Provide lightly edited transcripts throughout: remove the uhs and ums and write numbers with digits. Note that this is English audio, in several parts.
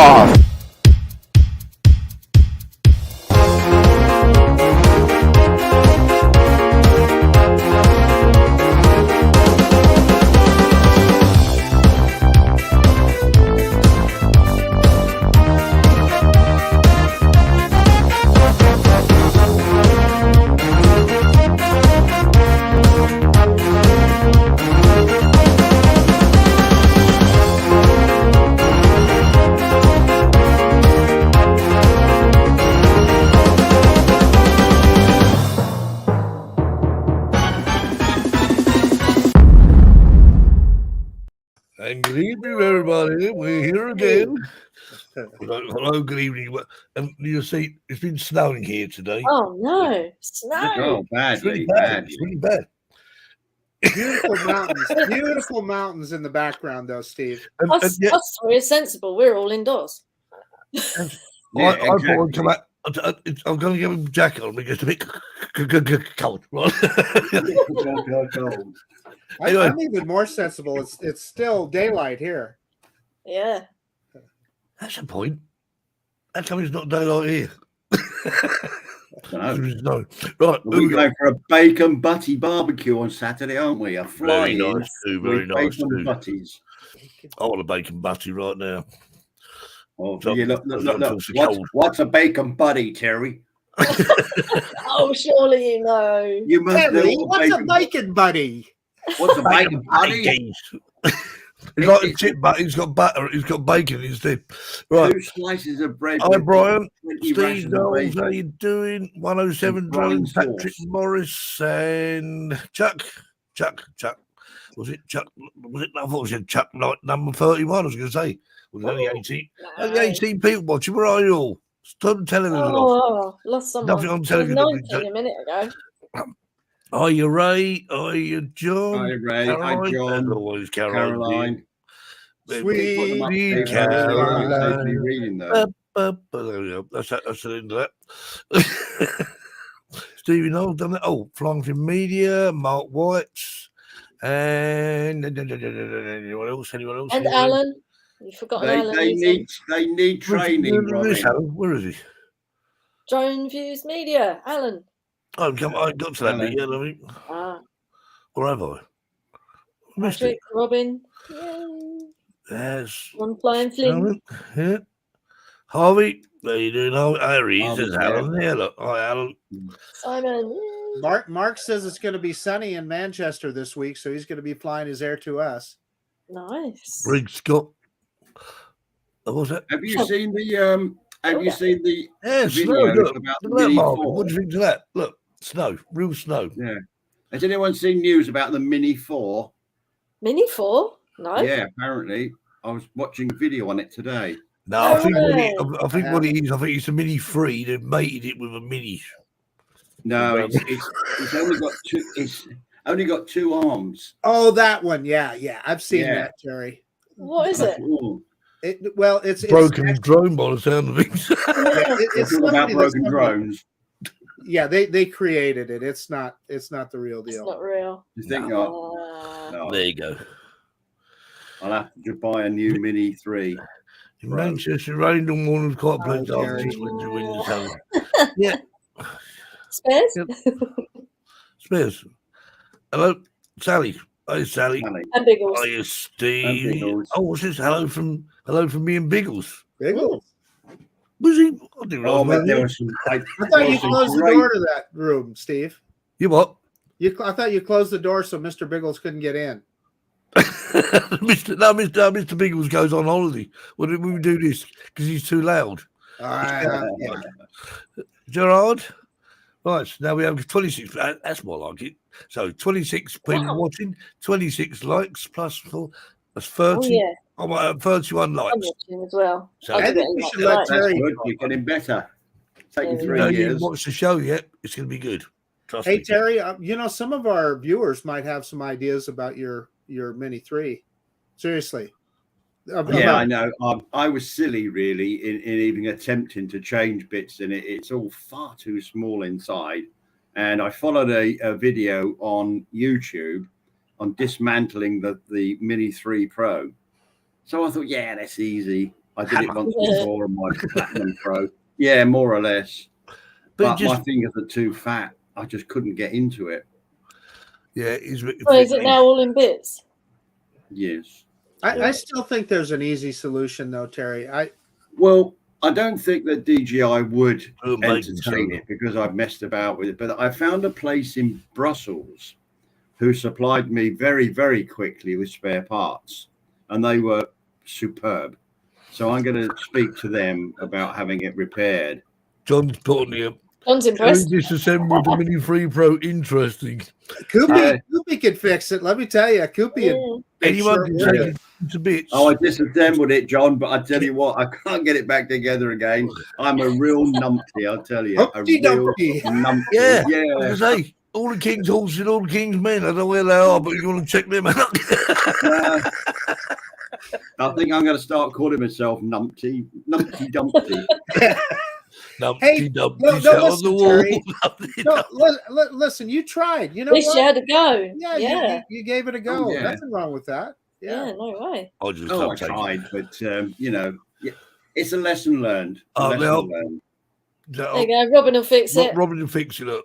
off. And good evening, everybody. We're here again. Hello, good evening. And you see, it's been snowing here today. Oh no, snow! Oh, It's badly. really bad. Beautiful mountains in the background, though, Steve. Us three are sensible. We're all indoors. I thought I'd come out. I'm going to give him a jacket on because it's a bit cold, right? Anyway. I'm even more sensible. It's still daylight here. Yeah. That's a point. How come it's not daylight here? No. Right, we're going for a bacon butty barbecue on Saturday, aren't we? A very fly-in nice too, very nice bacon too. butties. I want a bacon butty right now. Oh, So, yeah, look. What's a bacon butty, Terry? Oh, surely you know. You must Terry, know what's a bacon buddy? What's a bacon butty? It's like a chip butter. He's got butter. He's got bacon instead. Right. 2 slices of bread. Hi, Brian. 20 Steve rations of Knowles, bacon. how you doing? 107 Drone, Patrick Morris, and Chuck. Was it Chuck? Was it? I thought it said Chuck number 31. I was going to say. Was it only 18? Only 18 people watching. Where are you all? Turn the television off. Lost someone. Nothing on television. 19 a minute ago. Are you Ray? Are you John? Hi, Ray. Caroline? Hi, John. Always Caroline. Sweet Caroline. Reading though. There we go. That's the end of that. Stevie Knowles done that. Oh, Flying Fin Media, Mark White, and anyone else? And Alan. You've forgotten Alan. They need training, Robin. Where is he? Drone Views Media, Alan. Oh, come on, I got to that bit yet, I think. Or have I? Missed it. Robin. Yes. One Flying Flynn. Yeah. Harvey, how you doing? There he is. There's Alan there. Look. Hi, Alan. Simon. Mark says it's going to be sunny in Manchester this week, so he's going to be flying his air to us. Nice. Brig Scott. What was that? Have you seen the snow, video look, about the look at that, Mini Mark. 4? What do you think of that? Look, snow, real snow. Yeah. Has anyone seen news about the Mini 4? Mini 4? No. Yeah, apparently. I was watching a video on it today. No, I think what it is, I think it's a Mini 3. They've mated it with a Mini. No, it's only got two. It's only got 2 arms. Oh, that one. Yeah. I've seen that, Terry. What is it? It's broken drone by the sound of things. It's all about broken drones. Yeah, they created it. It's not the real deal. It's not real. You think not? No. There you go. I'll have to buy a new Mini 3. In Manchester, rained on one of the quite pleasant after this winter wind and sun. Yeah. Spares? Spares. Hello, Sally. Hi, Sally. And Biggles. Hi, Steve. Oh, what's this? Hello from me and Biggles. Biggles? Was he? I didn't know. I thought you closed the door to that room, Steve. You what? I thought you closed the door so Mr. Biggles couldn't get in. Mr. Biggles goes on holiday. Well, we do this because he's too loud. Gerard? Right, so now we have 26. That's more like it. So 26 people watching, 26 likes plus 4. That's 30. Oh, yeah. I might have 31 likes. I'm watching as well. So I think we should let Terry. You're getting better. Taking 3 you years. haven't watched the show yet. It's going to be good. Trust Hey, me. Terry, some of our viewers might have some ideas about your Mini 3. Seriously. I know. I was silly, really, in even attempting to change bits in it. It's all far too small inside. And I followed a video on YouTube on dismantling the Mini 3 Pro. So I thought, yeah, that's easy. I did it once before on my Platinum Pro. Yeah, more or less. But my fingers are too fat. I just couldn't get into it. Yeah, is it now all in bits? Yes. I still think there's an easy solution, though, Terry. I don't think that DJI would entertain it because I've messed about with it. But I found a place in Brussels who supplied me very, very quickly with spare parts, and they were superb. So I'm going to speak to them about having it repaired. John's putting here. John's impressed. Disassembled the Mini 3 Pro. Interesting. Koopy could fix it. Let me tell you, Koopy. Anyone can take it to bits. Oh, I disassembled it, John, but I tell you what, I can't get it back together again. I'm a real numpty, I'll tell you. A real numpty. Yeah. Like I say, all the king's horses, all the king's men. I don't know where they are, but you want to check them out. I think I'm going to start calling myself Numpty Dumpty. Numpty Dumpty on the wall. No, listen, you tried. You know, at least you had a go. Yeah. You gave it a go. Oh, yeah. Nothing wrong with that. Yeah, no way. I tried, but it's a lesson learned. There you go. Robin will fix it. Robin will fix it up.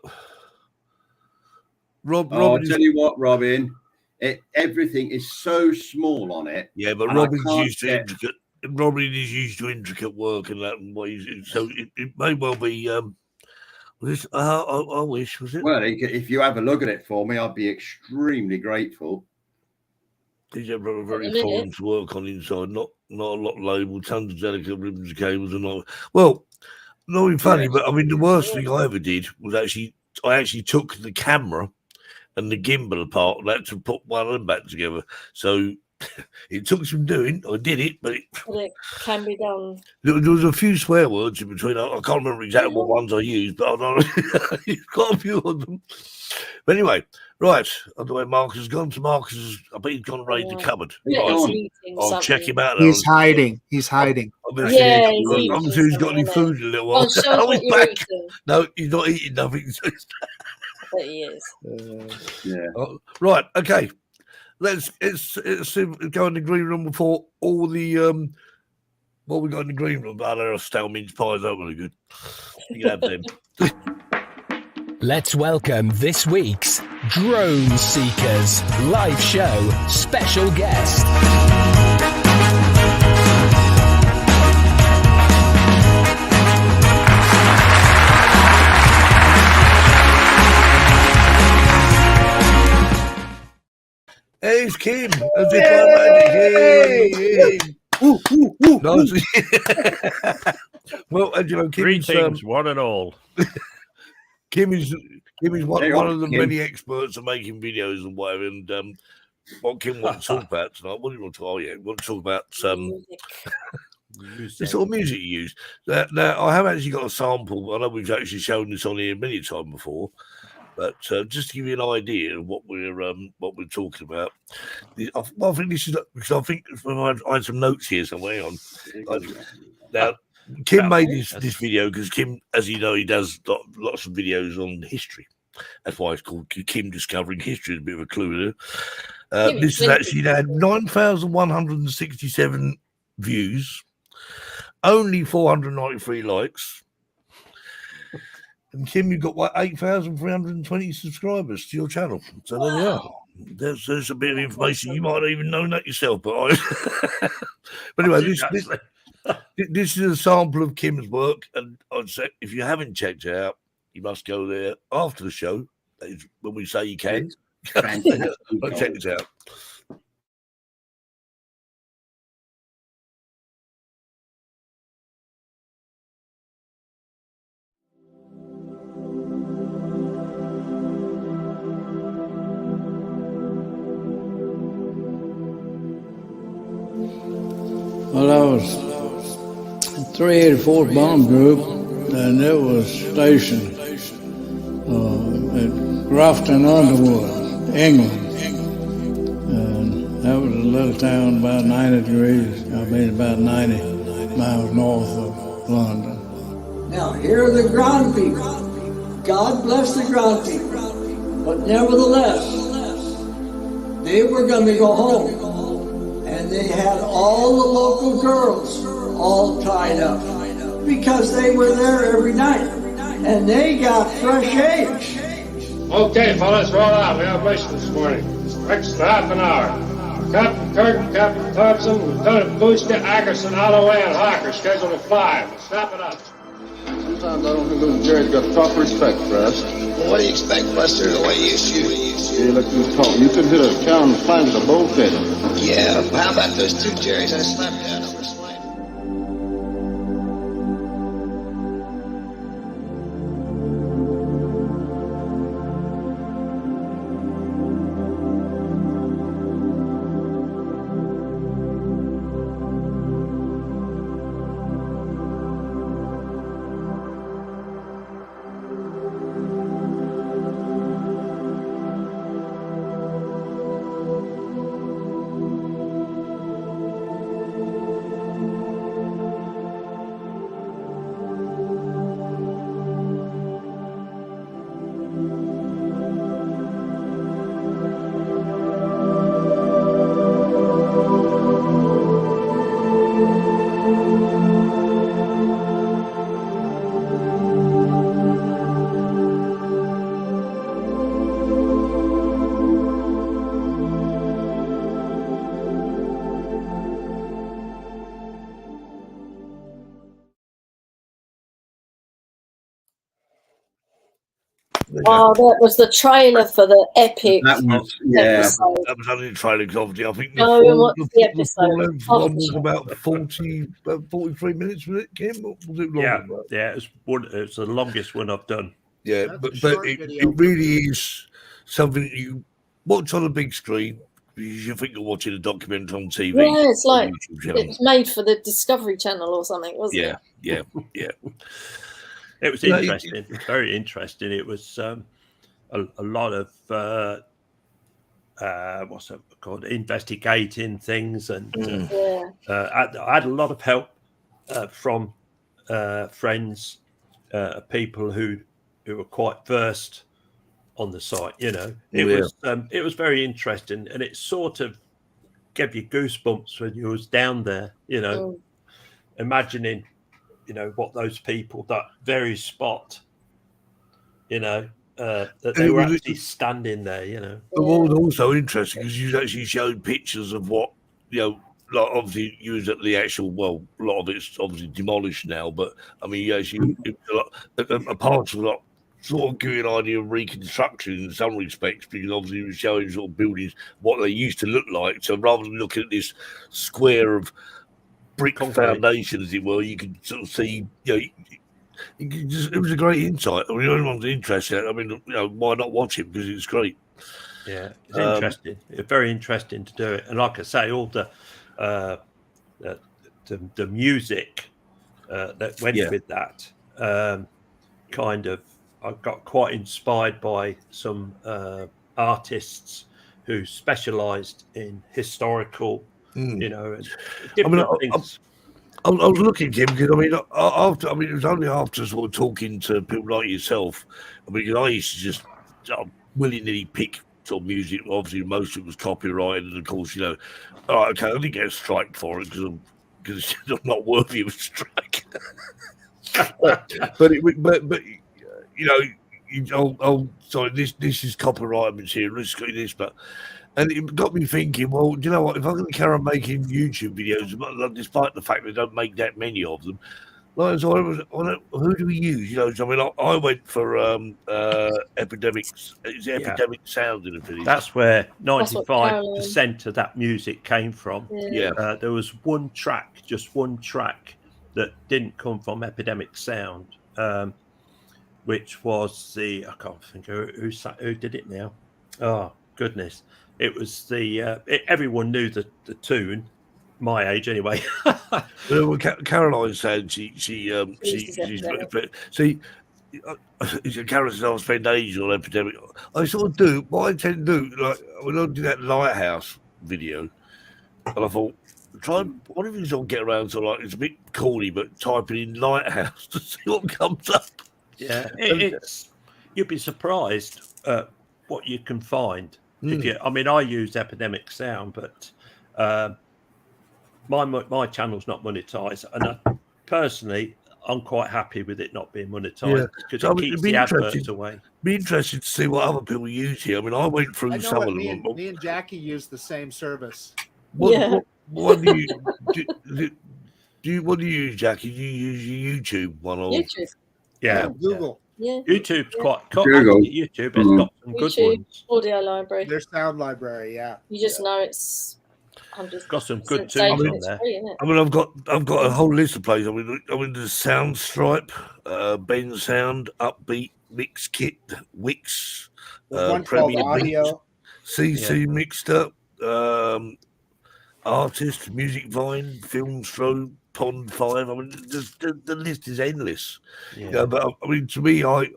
Robin, I'll tell you what, Robin. Everything is so small on it. Yeah, but Robin's used to intricate. Robin is used to intricate work and that ways, so it may well be. This I wish was it. Well, if you have a look at it for me, I'd be extremely grateful. These are very foreign to work on inside. Not a lot labelled. Tons of delicate ribbons and cables and all. Well, not even funny, but I mean the worst thing I ever did was I actually took the camera and the gimbal apart and had to put one of them back together. So it took some doing. I did it, but it can be done. There was a few swear words in between. I can't remember exactly what ones I used, but I know you've got a few of them. But anyway, right. I don't know where Marcus has gone. To Marcus, I bet he's gone and raid the cupboard. I'll check him out. He's hiding. He's hiding. I'm sure he's got any food in a little while. He's back. No, he's not eating nothing. But he is. Right. Okay. Let's go in the green room before all the what we got in the green room. Oh, there are stale mince pies. That really good. You can have them. Let's welcome this week's Drone Seekers live show special guest. Hey, it's Kim. Hey. Nice. Well, you know, greetings, one and all. Kim is one of the many experts at making videos and whatever. And what Kim wants to talk about tonight? What do you want to talk? Oh yeah, we want to talk about the sort of music you use. Now, I have actually got a sample. I know we've actually shown this on here many times before. But just to give you an idea of what we're talking about, I think this is because I think I had some notes here somewhere. Now, Kim made this video because Kim, as you know, he does lots of videos on history. That's why it's called Kim Discovering History. Is a bit of a clue there. This has actually had 9,167 views, only 493 likes. And Kim, you've got 8,320 subscribers to your channel. So there we are. There's a bit of information you might not even know that yourself. But anyway, this is a sample of Kim's work, and I'd say if you haven't checked it out, you must go there after the show. That is when we say you can. Check it out. Well, I was 384th Bomb Group, and it was stationed at Grafton Underwood, England. And that was a little town about 90 degrees, about 90 miles north of London. Now, here are the ground people. God bless the ground people. But nevertheless, they were going to go home. And they had all the local girls, all tied up because they were there every night and they got fresh eggs. Okay, fellas, roll out. We have a mission this morning. Extra half an hour. Captain Kirk, Captain Thompson, Lieutenant Booster, Ackerson, Holloway, and Harker scheduled at 5. Snap it up. Sometimes I don't think those Jerry's got proper respect for us. Well, what do you expect, Buster, the way you shoot? Yeah, look who's talking. You could hit a cow in the flank with a bow fit. Yeah, how about those 2 Jerrys I slapped down over Slade? Oh, that was the trailer for the epic That was, yeah. episode. That was only the trailer, because obviously I think No, what's the episode? one was about 43 minutes, was it, Kim? Or was it longer? Yeah, it's the longest one I've done. Yeah, That's but a short it video. really is something that you watch on a big screen. You think you're watching a documentary on TV. Yeah, it's like YouTube channel. it was made for the Discovery Channel or something, wasn't it? Yeah. It was interesting, very interesting. It was a lot of what's it called, investigating things, and I had a lot of help from friends, people who were quite versed on the site. You know, it was very interesting, and it sort of gave you goosebumps when you was down there. You know, imagining, you know, what those people, that very spot, you know, that they were actually standing there, you know. But what was also interesting is you actually showed pictures of what, you know, like obviously you was at the actual, well, a lot of it's obviously demolished now, but I mean, you actually, a part of a lot, sort of giving an idea of reconstruction in some respects, because obviously you were showing sort of buildings, what they used to look like. So rather than looking at this square of brick foundation, as it were, you could sort of see, you know, it was a great insight. I mean, everyone's interested. I mean, you know, why not watch it? Because it's great. Yeah, it's interesting. It's very interesting to do it. And like I say, all the music that went with that, kind of, I got quite inspired by some artists who specialised in historical, you know, and different things. I was looking, Kim, because I mean, it was only after sort of talking to people like yourself. I mean, I used to just willy-nilly pick sort of music. Obviously, most of it was copyrighted, and of course, you know, all right, okay, I didn't get a strike for it because I'm not worthy of a strike. but you know, sorry, this is copyrighted material. Let's go this, but. And it got me thinking, well, do you know what? If I'm going to carry on making YouTube videos, despite the fact they don't make that many of them, like, so who do we use? You know, so I mean, I went for Epidemics. It's Epidemic Sound in the video. That's where 95% of that music came from. Yeah. There was just one track that didn't come from Epidemic Sound, which was I can't think who did it now. Oh goodness. It was everyone knew the tune, my age anyway. Well, Caroline said she's Caroline said I'll spend ages on Epidemic. I sort of do what I tend to do, like when I did that Lighthouse video, and I thought, what if you sort of get around to, like, it's a bit corny, but typing in Lighthouse to see what comes up. Yeah, you'd be surprised at what you can find. I mean, I use Epidemic Sound, but my channel's not monetized, and personally, I'm quite happy with it not being monetized because it keeps the adverts away. Be interested to see what other people use here. I mean, I went through some of them. Me and Jackie use the same service. What do you do? What do you use, Jackie? Do you use your YouTube one or YouTube? Yeah, Google. Yeah, YouTube's quite Google. YouTube. It's got some good ones. Audio library. Their sound library, yeah. You just know it's. Got some good tunes on there. I mean, I've got a whole list of plays. I mean, the Soundstripe, Ben Sound, Upbeat, Mix Kit, Wix, one called Audio, CC Mixed Up, Artist, Music Vine, Film Strobe, Pond 5. I mean, the list is endless. Yeah. But I mean, to me, I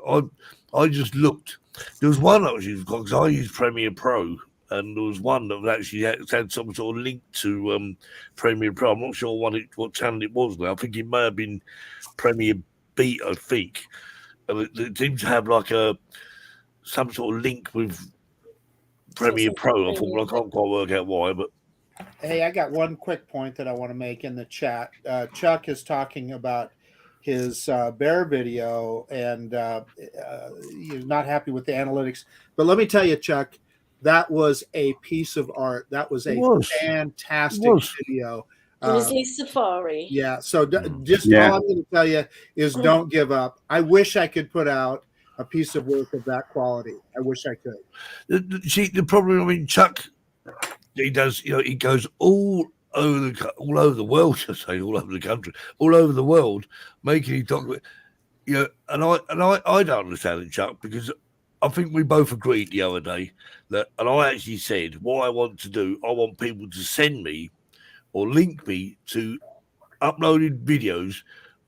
just looked. There was one I was using because I use Premiere Pro. And there was one that actually had some sort of link to Premiere Pro. I'm not sure what channel it was now. I think it may have been Premiere Beat, I think. And it seemed to have like some sort of link with Premiere Pro. I thought, well, I can't quite work out why, but. Hey, I got one quick point that I want to make in the chat. Chuck is talking about his bear video, and he's not happy with the analytics. But let me tell you, Chuck, that was a piece of art. That was a fantastic video. Grizzly Safari. Yeah. So all I'm going to tell you is don't give up. I wish I could put out a piece of work of that quality. I wish I could. See, the problem, I mean, Chuck, he does, he goes all over the world, I say, all over the country, all over the world, making it document, and I don't understand it, Chuck, because I think we both agreed the other day that, and I actually said, what I want to do, I want people to send me or link me to uploaded videos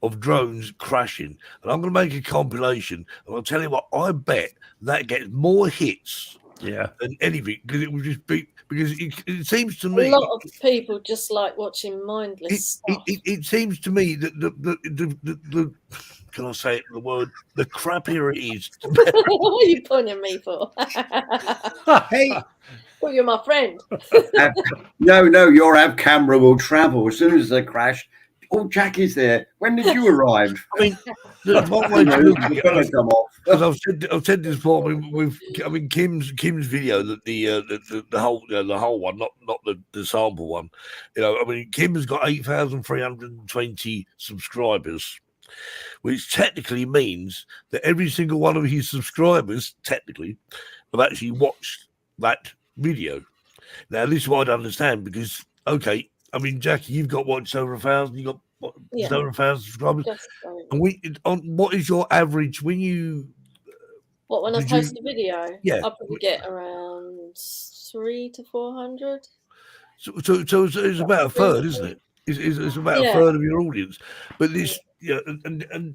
of drones crashing. And I'm going to make a compilation. And I'll tell you what, I bet that gets more hits than anything, because it would just be, because it seems to me. A lot of people just like watching mindless stuff. It seems to me that the can I say it, the word, the crappier it is. What are you pointing at me for? Hey. Well, you're my friend. No, your ab camera will travel as soon as they crash. Oh, Jack is there. When did you arrive? I mean, there's one way to look at it. Come off. Because I've said this before. I mean, Kim's video, that the whole one, not the sample one. I mean, Kim has got 8,320 subscribers, which technically means that every single one of his subscribers technically have actually watched that video. Now, this is what I don't understand, because I mean, Jackie, you've got over 1,000. You got over 1,000 subscribers. And what is your average when you? When I post a video? Yeah, I probably get around 300 to 400. So it's about a third, isn't it? It's about a third of your audience. But this, and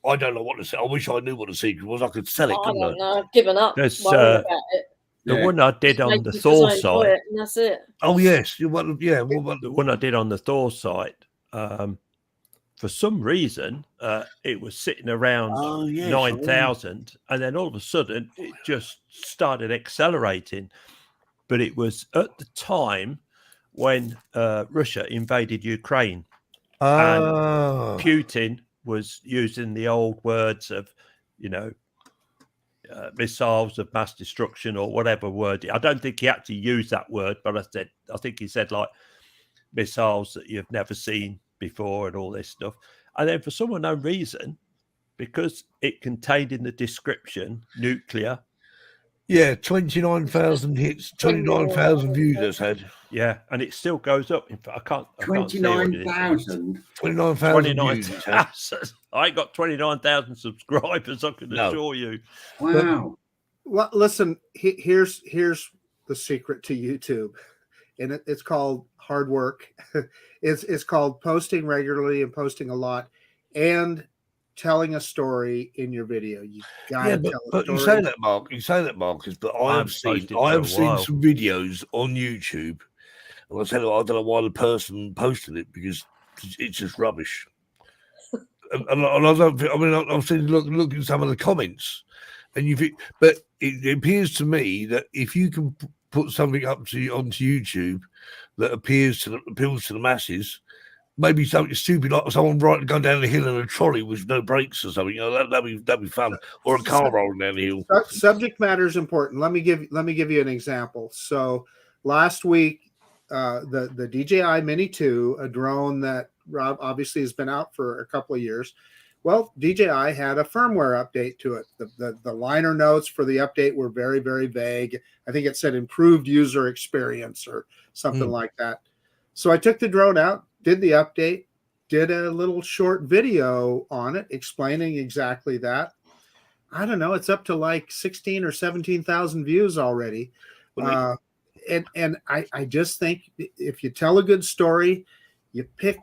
I don't know what to say. I wish I knew what the secret was. I could sell it. I don't know. I've given up. There's about it. The one I did on the Thor site. And that's it. Oh yes, the one I did on the Thor site. For some reason, it was sitting around 9,000, and then all of a sudden, it just started accelerating. But it was at the time when Russia invaded Ukraine, and Putin was using the old words of, missiles of mass destruction or whatever word. I don't think he actually used that word, but I think he said like missiles that you've never seen before and all this stuff. And then for some unknown reason, because it contained in the description nuclear. Yeah, 29,000 hits, 29,000 views it's had. Yeah, and it still goes up. In fact, I can't 29,000. 29,000. I ain't got 29,000 subscribers, I can assure you. Wow. Well, listen, here's the secret to YouTube, and it's called hard work. It's called posting regularly and posting a lot, and telling a story in your video. You gotta tell a story. You say that, Marcus, but I have seen some videos on YouTube, and I tell you, I don't know why the person posted it, because it's just rubbish. and I don't. I mean, I've seen look at some of the comments, and but it appears to me that if you can put something up onto YouTube that appeals to the masses. Maybe something stupid like someone going down the hill in a trolley with no brakes or something. That'd be fun. Or a car rolling down the hill. Subject matter is important. Let me give you an example. So last week, the DJI Mini 2, a drone that Rob obviously has been out for a couple of years. Well, DJI had a firmware update to it. The liner notes for the update were very, very vague. I think it said improved user experience or something like that. So I took the drone out, did the update, did a little short video on it explaining exactly that. I don't know. It's up to like 16 or 17,000 views already. And I just think if you tell a good story, you pick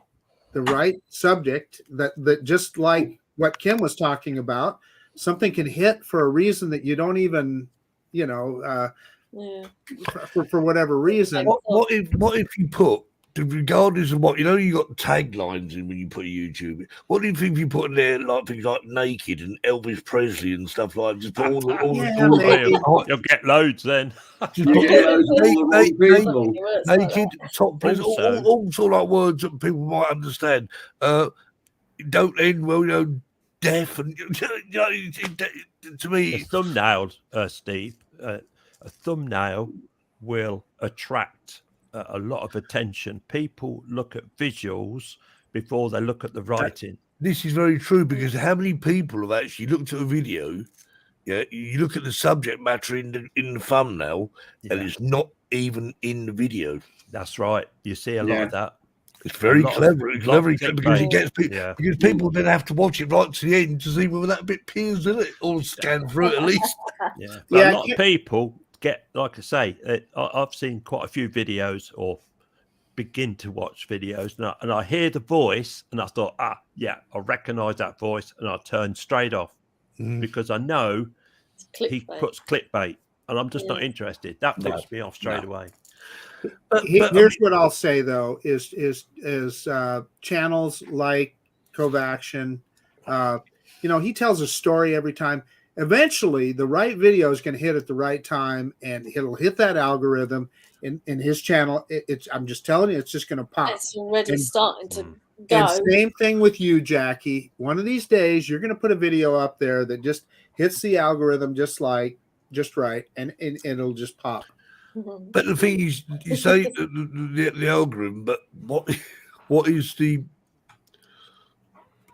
the right subject that just like what Kim was talking about, something can hit for a reason that you don't even, for whatever reason. What if you put, regardless of what, you got taglines in when you put YouTube. What do you think if you put in there like things like naked and Elvis Presley and stuff like that? Just put you'll get loads then. Just put naked, topless, all sort of like words that people might understand. Don't end well, deaf and to me. A thumbnail, Steve. A thumbnail will attract a lot of attention. People look at visuals before they look at the writing. This is very true, because how many people have actually looked at a video? Yeah, you look at the subject matter in the thumbnail, and it's not even in the video. That's right. You see a lot of that. It's very clever. It's very clever because it gets people. Because people then have to watch it right to the end to see whether that bit appears in it, or scan through it at least. But a lot of people get, like I say, I've seen quite a few videos or begin to watch videos, and I hear the voice, and I thought, I recognise that voice, and I turn straight off because I know he puts clickbait, and I'm just not interested. That puts me off straight away. Here's what I'll say though: is channels like Covaction, he tells a story every time. Eventually, the right video is going to hit at the right time, and it'll hit that algorithm in his channel. I'm just telling you, it's just going to pop. It's already starting to go. And same thing with you, Jackie. One of these days, you're going to put a video up there that just hits the algorithm just right, and it'll just pop. But the thing is, you say the algorithm, but what is the?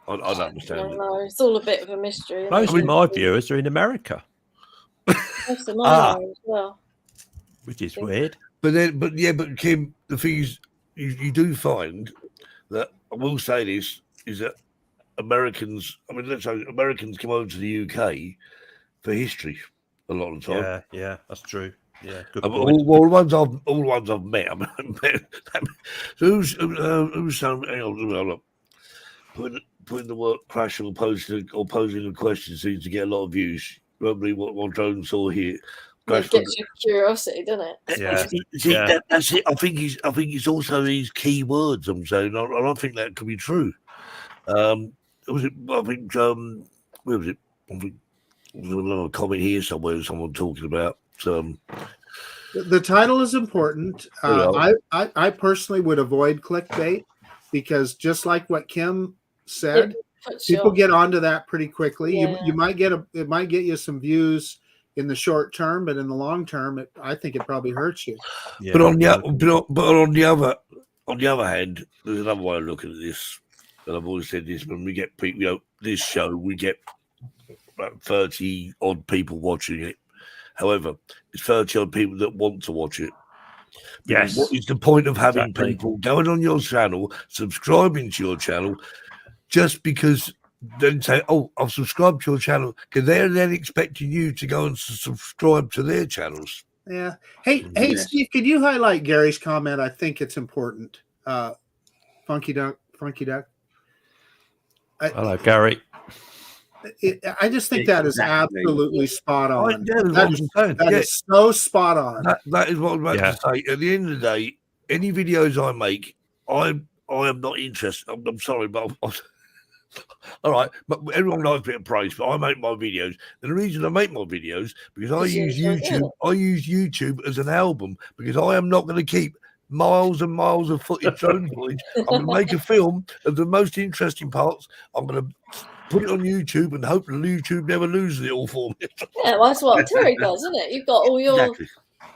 I don't understand. No, it's all a bit of a mystery. Most of my viewers are in America. Most of mine are as well. Which is weird. But Kim, the thing is, you do find that, I will say this, is that Americans, let's say Americans come over to the UK for history a lot of the time. Yeah, that's true. Yeah, good all the ones I've met. Who's hang on, putting the word crash or posing a question seems to get a lot of views. Probably what drone saw here. It gets your curiosity, doesn't it? That's it. I think it's also these key words. I'm saying. I don't think that could be true. Where was it? I think there was another comment here somewhere. Someone talking about. The title is important. I personally would avoid clickbait, because just like what Kim said, people get onto that pretty quickly. You might get it might get you some views in the short term, but in the long term, I think it probably hurts you. Yeah, but on the other hand, there's another way of looking at this, and I've always said this: when we get people, this show, we get about 30 odd people watching it. However, it's 30 odd people that want to watch it. Yes. What is the point of having people going on your channel, subscribing to your channel, just because then say, "Oh, I've subscribed to your channel," because they're then expecting you to go and subscribe to their channels. Yeah. Hey, Steve, could you highlight Gary's comment? I think it's important. Funky Duck. Hello, Gary. I just think that is absolutely spot on. That is so spot on. That is what I'm about to say. At the end of the day, any videos I make, I am not interested. I'm sorry, but All right, but everyone likes a bit of praise, but I make my videos. And the reason I make my videos because I use YouTube. I use YouTube as an album because I am not going to keep miles and miles of drone footage. I'm going to make a film of the most interesting parts. I'm going to put it on YouTube and hope that YouTube never loses it all for me. Yeah, well, that's what Terry does, isn't it? You've got all your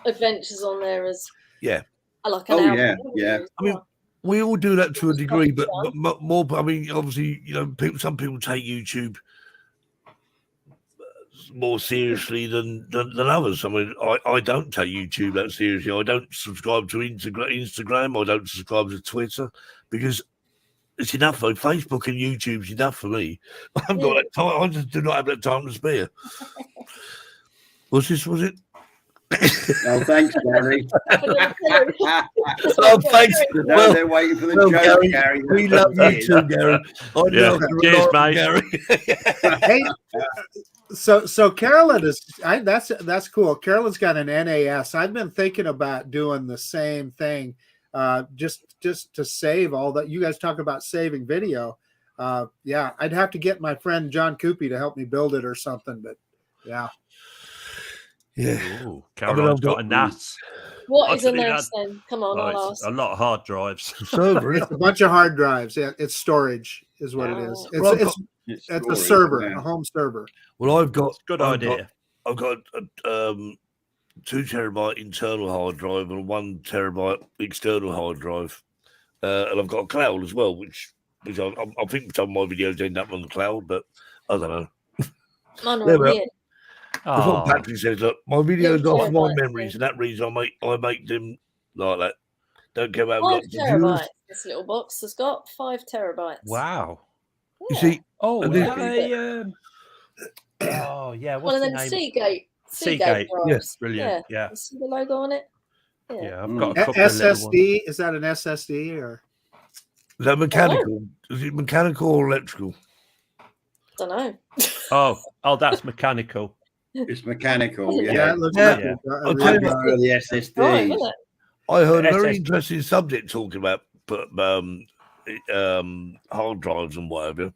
adventures on there as like an album. Yeah. I mean, we all do that to a degree, but more. I mean, obviously, some people take YouTube more seriously than others. I mean, I don't take YouTube that seriously. I don't subscribe to Instagram. I don't subscribe to Twitter because it's enough. Though Facebook and YouTube's enough for me. I've got that time. I just do not have that time to spare. Was it? Oh, thanks, Gary. Thanks. No, they're waiting for the joke, Gary. We love you too, Gary. Cheers, mate. Hey, so Carolyn is. That's cool. Carolyn's got an NAS. I've been thinking about doing the same thing, just to save all that. You guys talk about saving video. I'd have to get my friend John Coopy to help me build it or something. But yeah. Yeah. Ooh, Caroline's got a NAS. What is a NAS then? Come on, I'll ask. A lot of hard drives. Server. It's a bunch of hard drives. Yeah, it's storage is what it is. It's a server, a home server. Well, I've got good idea. I've got a 2 terabyte internal hard drive and a 1 terabyte external hard drive, and I've got a cloud as well, which I think some of my videos end up on the cloud, but I don't know. That's what Patrick says. Look, my videos off my memories, and that reason I make them like that. Don't care about 5 terabytes. This little box has got 5 terabytes. Wow. Yeah. You see? Oh, what's one of them Seagate drives. Yes, brilliant. Yeah. You see the logo on it? Yeah, I've got a couple SSD. Is that an SSD or? Is that mechanical? Is it mechanical or electrical? Don't know. Oh, that's mechanical. It's mechanical. Yeah, it looks like the SSD. I heard a very interesting subject talking about hard drives and whatever.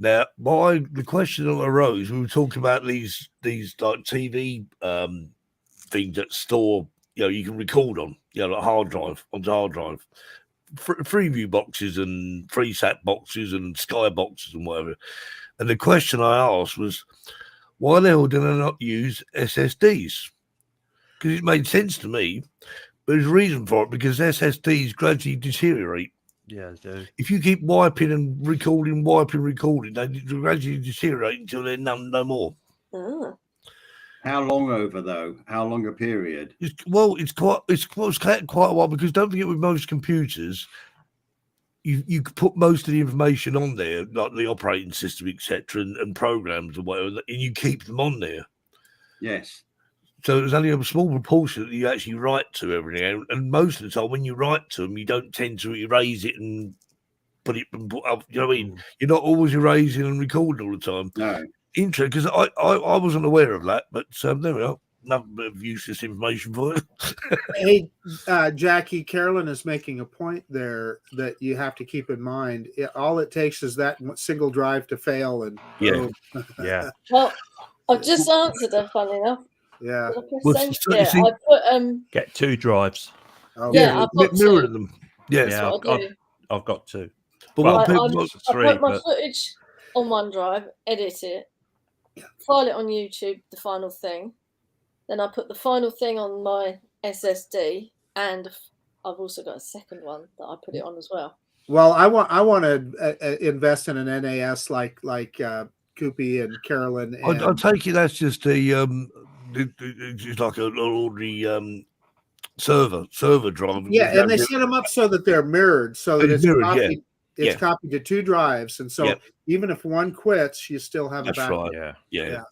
Now, the question that arose, we were talking about these like TV things that store, you can record on, like hard drive, Freeview boxes and FreeSat boxes and Sky boxes and whatever. And the question I asked was, why the hell did I not use SSDs? Because it made sense to me, but there's a reason for it, because SSDs gradually deteriorate. Yeah, they do. If you keep wiping and recording, they gradually deteriorate until they're no more. Oh. How long over, though? How long a period? It's quite a while, because don't forget, with most computers, you put most of the information on there, like the operating system, etc., and programs or whatever, and you keep them on there. Yes. So there's only a small proportion that you actually write to everything, and most of the time when you write to them, you don't tend to erase it and put it up. You know what I mean? You're not always erasing and recording all the time. No. Interesting, because I wasn't aware of that, but there we are. Another bit of useless information for you. Hey, Jackie, Carolyn is making a point there that you have to keep in mind. All it takes is that single drive to fail, and yeah. Well, I've just answered her, funny enough. Yeah. I put get 2 drives. Oh, I've got mirror 2. them. Yes. Yeah, I've got 2. But I put my footage on OneDrive, edit it, file it on YouTube, the final thing. Then I put the final thing on my SSD, and I've also got a second one that I put it on as well. Well, I want to invest in an NAS like Coopy and Carolyn. And I take it that's just it's like an ordinary server drive. Yeah, and they set them up so that they're mirrored, so that it's copied. It's copied to 2 drives, and so even if one quits, you still have a backup. Right. Yeah.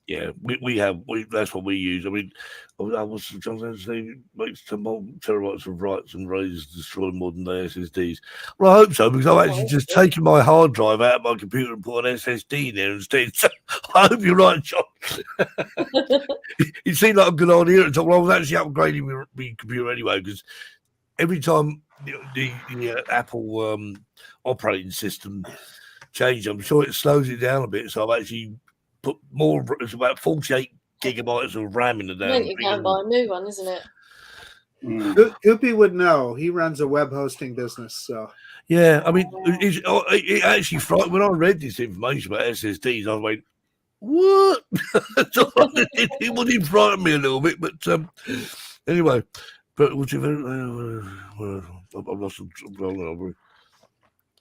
We have that's what we use. I mean, I was saying makes terabytes of writes and RAIDs destroy modern day SSDs. Well, I hope so, because I've actually just taken my hard drive out of my computer and put an SSD in there instead. So I hope you're right, John. It seemed like a good idea. So I was actually upgrading my computer anyway, because every time the Apple operating system changed. I'm sure it slows it down a bit. So I've actually put more. It's about 48 gigabytes of RAM in the damn You can buy a new one, isn't it? Goopy would know. He runs a web hosting business, so. Yeah, I mean, it actually frightened when I read this information about SSDs. I went, "What?" it did frighten me a little bit, but anyway. But I've lost some.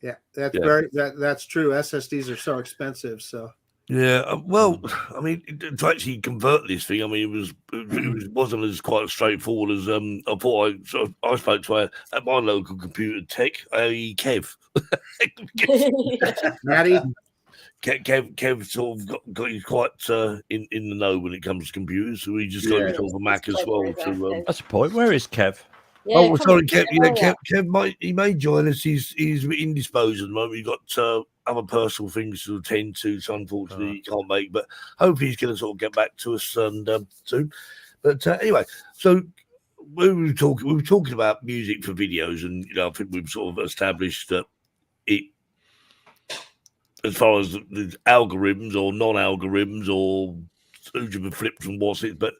Yeah, that's true. SSDs are so expensive, so. Yeah, well, I mean, to actually convert this thing, I mean, it wasn't as quite straightforward as I thought. I spoke to at my local computer tech, Kev. Maddie. Kev sort of got you quite in the know when it comes to computers, so he just got him sort of a Mac as well. That's a point. Where is Kev? Yeah, oh, sorry, Kev. Yeah, Kev may join us. He's indisposed at the moment. He's got other personal things to attend to, so unfortunately he can't make. But hopefully he's going to sort of get back to us and soon. But anyway, so we were talking about music for videos, and I think we've sort of established that it, as far as the algorithms or non-algorithms or who's flips and what's it, but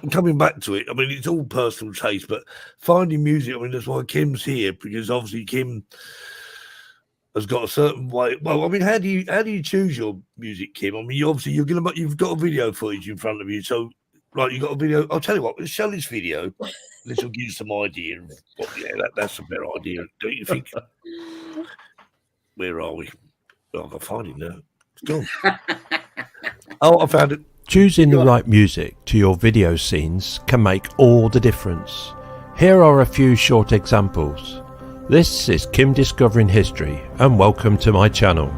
coming back to it, I mean, it's all personal taste, but finding music, I mean, that's why Kim's here, because obviously Kim has got a certain way. Well, I mean, how do you choose your music, Kim? I mean, you've got a video footage in front of you, so right, you got a video. I'll tell you what, let's show this video. This will give you some idea. That's a better idea, don't you think? Where are we? Oh, I can find it now. It's gone. Oh, I found it. Choosing the right music to your video scenes can make all the difference. Here are a few short examples. This is Kim Discovering History, and welcome to my channel.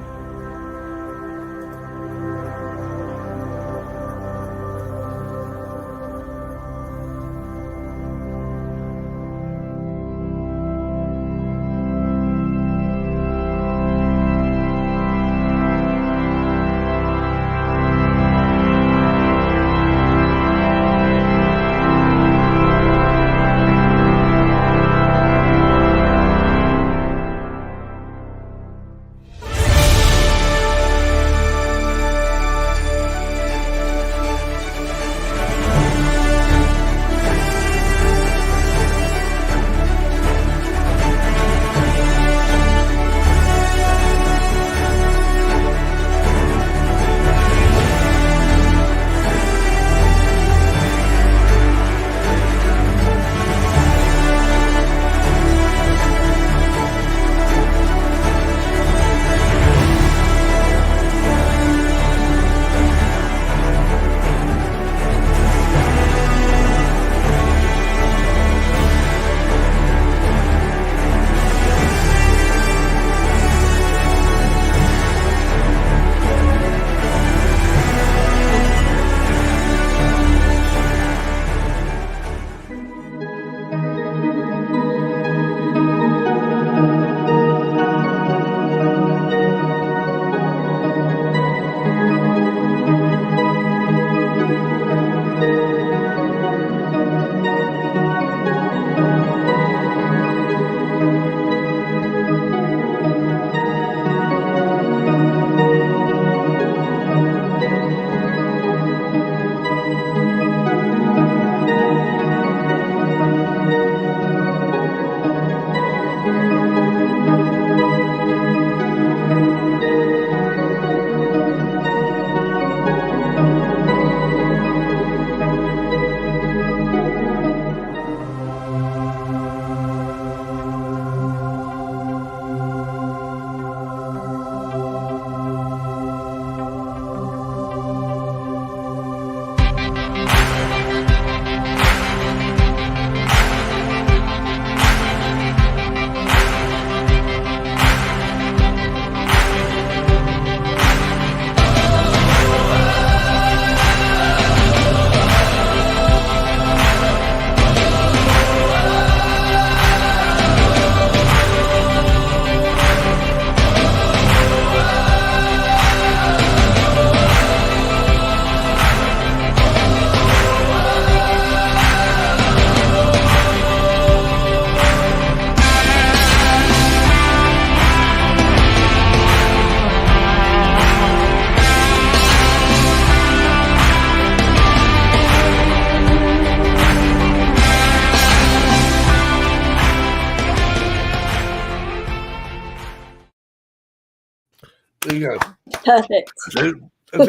There you go. Perfect. That's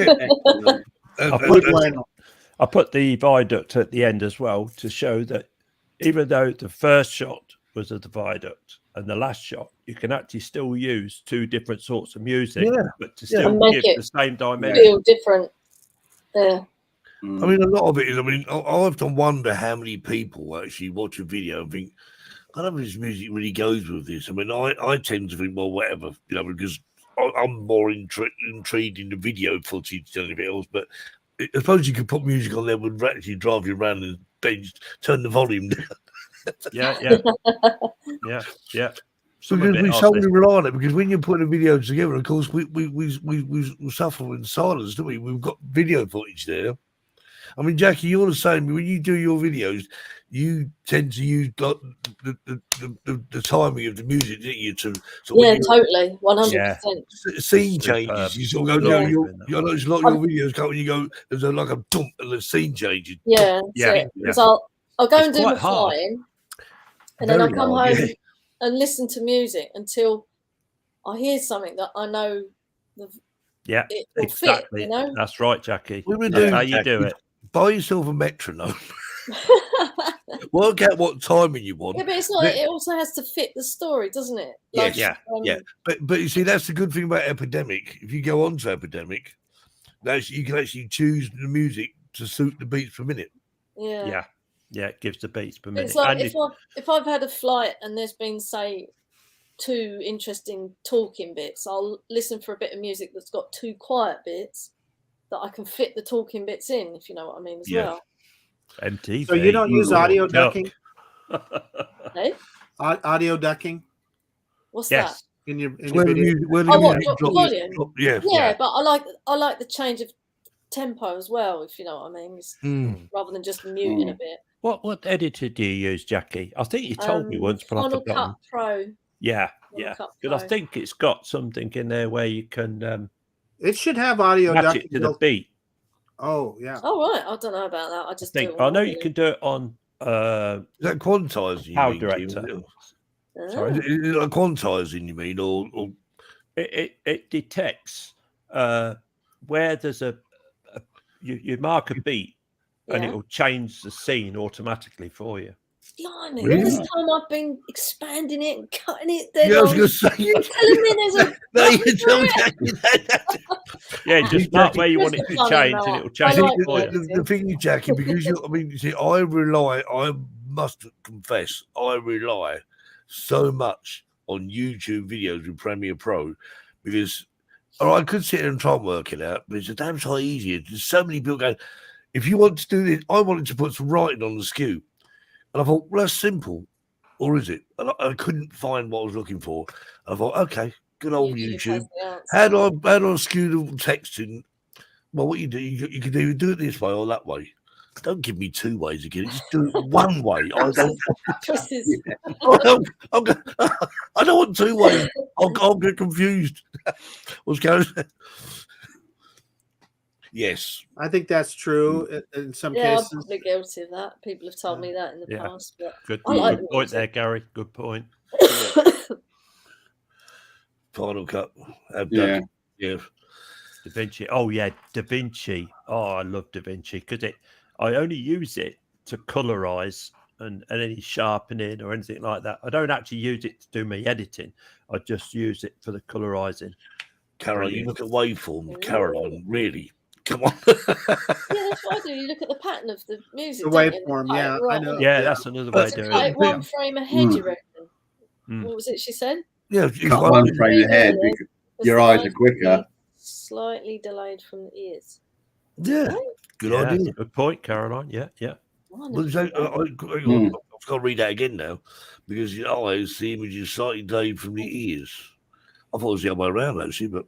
it. I put the viaduct at the end as well to show that even though the first shot was of the viaduct and the last shot, you can actually still use two different sorts of music, but to still give the same dimension. Feel different. Yeah. I mean, a lot of it is. I mean, I often wonder how many people actually watch a video and think, I don't know if this music really goes with this. I mean, I tend to think, well, whatever, because I'm more intrigued in the video footage than anything else. But I suppose you could put music on there would actually drive you around and then just turn the volume down. Yeah. Because we solely rely on it. Because when you put a video together, of course, we suffer in silence, don't we? We've got video footage there. I mean, Jackie, you're the same. When you do your videos, you tend to use the timing of the music, don't you? Totally, 100%. Scene changes. You sort of go, I notice a lot of your videos come and you go, there's like a dump and the scene changes. Yeah. So I'll go and do my flying, and then I'll come home and listen to music until I hear something that I know. It will exactly. Fit, you know? That's right, Jackie. That's how you do it. Buy yourself a metronome. Work out what timing you want. Yeah, but it's not. It also has to fit the story, doesn't it? Like, But you see, that's the good thing about Epidemic. If you go on to Epidemic, you can actually choose the music to suit the beats per minute. Yeah. It gives the beats per minute. It's like if I've had a flight and there's been, say, two interesting talking bits, I'll listen for a bit of music that's got two quiet bits that I can fit the talking bits in, if you know what I mean, as well. MTV. So you don't use audio ducking? Hey? Audio ducking? What's that? In your video? Volume? Yeah, but I like the change of tempo as well, if you know what I mean, rather than just muting a bit. What editor do you use, Jackie? I think you told me once, but I've forgotten. Final Cut Pro. Yeah. Because I think it's got something in there where you can. It should have audio match it to the beat. Oh yeah. Oh right, I don't know about that. I know you can do it on. Is that quantizing? Power Director. Sorry, is it like quantizing? You mean, or it detects where there's you mark a beat and it will change the scene automatically for you. Blimey, all this time I've been expanding it and cutting it. I was going to say, you're telling me there's a. No, you tell Jackie that. Just mark where you want it to change, and it will change it for you. The thing is, Jackie, because you see, I must confess, I rely so much on YouTube videos with Premiere Pro because, I could sit there and try and work it out, but it's a damn sight easier. There's so many people going, if you want to do this, I wanted to put some writing on the skew. And I thought, well, that's simple. Or is it? And I couldn't find what I was looking for. I thought, okay, good old YouTube. How do I skew the text in? Well, what you do, you can either do it this way or that way. Don't give me two ways again. Just do it one way. I don't want two ways. I'll get confused. What's going on? Yes. I think that's true in some cases. cases. I'm probably guilty of that. People have told me that in the past. But good point there, Gary. Good point. Final Cut. Yeah. Da Vinci. Oh, yeah. Da Vinci. Oh, I love Da Vinci because I only use it to colorize and any sharpening or anything like that. I don't actually use it to do my editing. I just use it for the colorizing. Caroline, you look at waveform. Caroline, really? Come on. Yeah, that's what I do. You look at the pattern of the music. The waveform, I know. Yeah, that's another way to do it. One frame ahead, you reckon? What was it she said? Yeah, one frame ahead because your eyes are quicker. Slightly delayed from the ears. Yeah, good idea. Good point, Caroline. Yeah. Well, so, I've got to read that again now because your eyes, the image is slightly delayed from the ears. I thought it was the other way around actually, but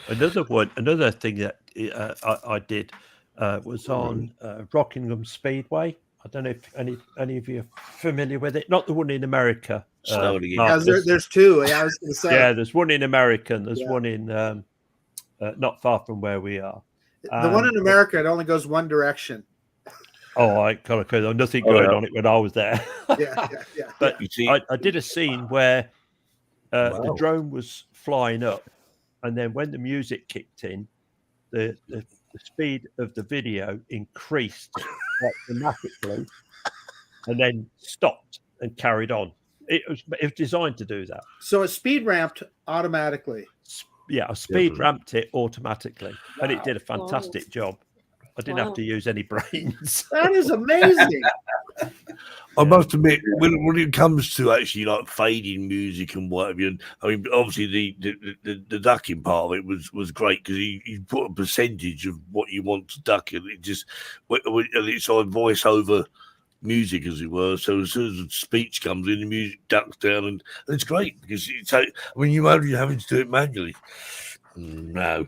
another thing that I did was on Rockingham Speedway. I don't know if any of you are familiar with it. Not the one in America. There's two. I was going to say. Yeah, there's one in America and there's one in not far from where we are. The one in America, it only goes one direction. Oh, I kind of there's nothing going on it when I was there. Yeah. But I did a scene where the drone was flying up, and then when the music kicked in, the speed of the video increased quite dramatically, and then stopped and carried on. It was designed to do that. So it speed ramped automatically. Yeah, I speed ramped it automatically, and it did a fantastic job. I didn't have to use any brains. That is amazing. I must admit, when it comes to actually like fading music and whatever, I mean, obviously the ducking part of it was great because you put a percentage of what you want to duck, and it just and it's on voiceover music, as it were. So as soon as the speech comes in, the music ducks down, and it's great because you only having to do it manually. No.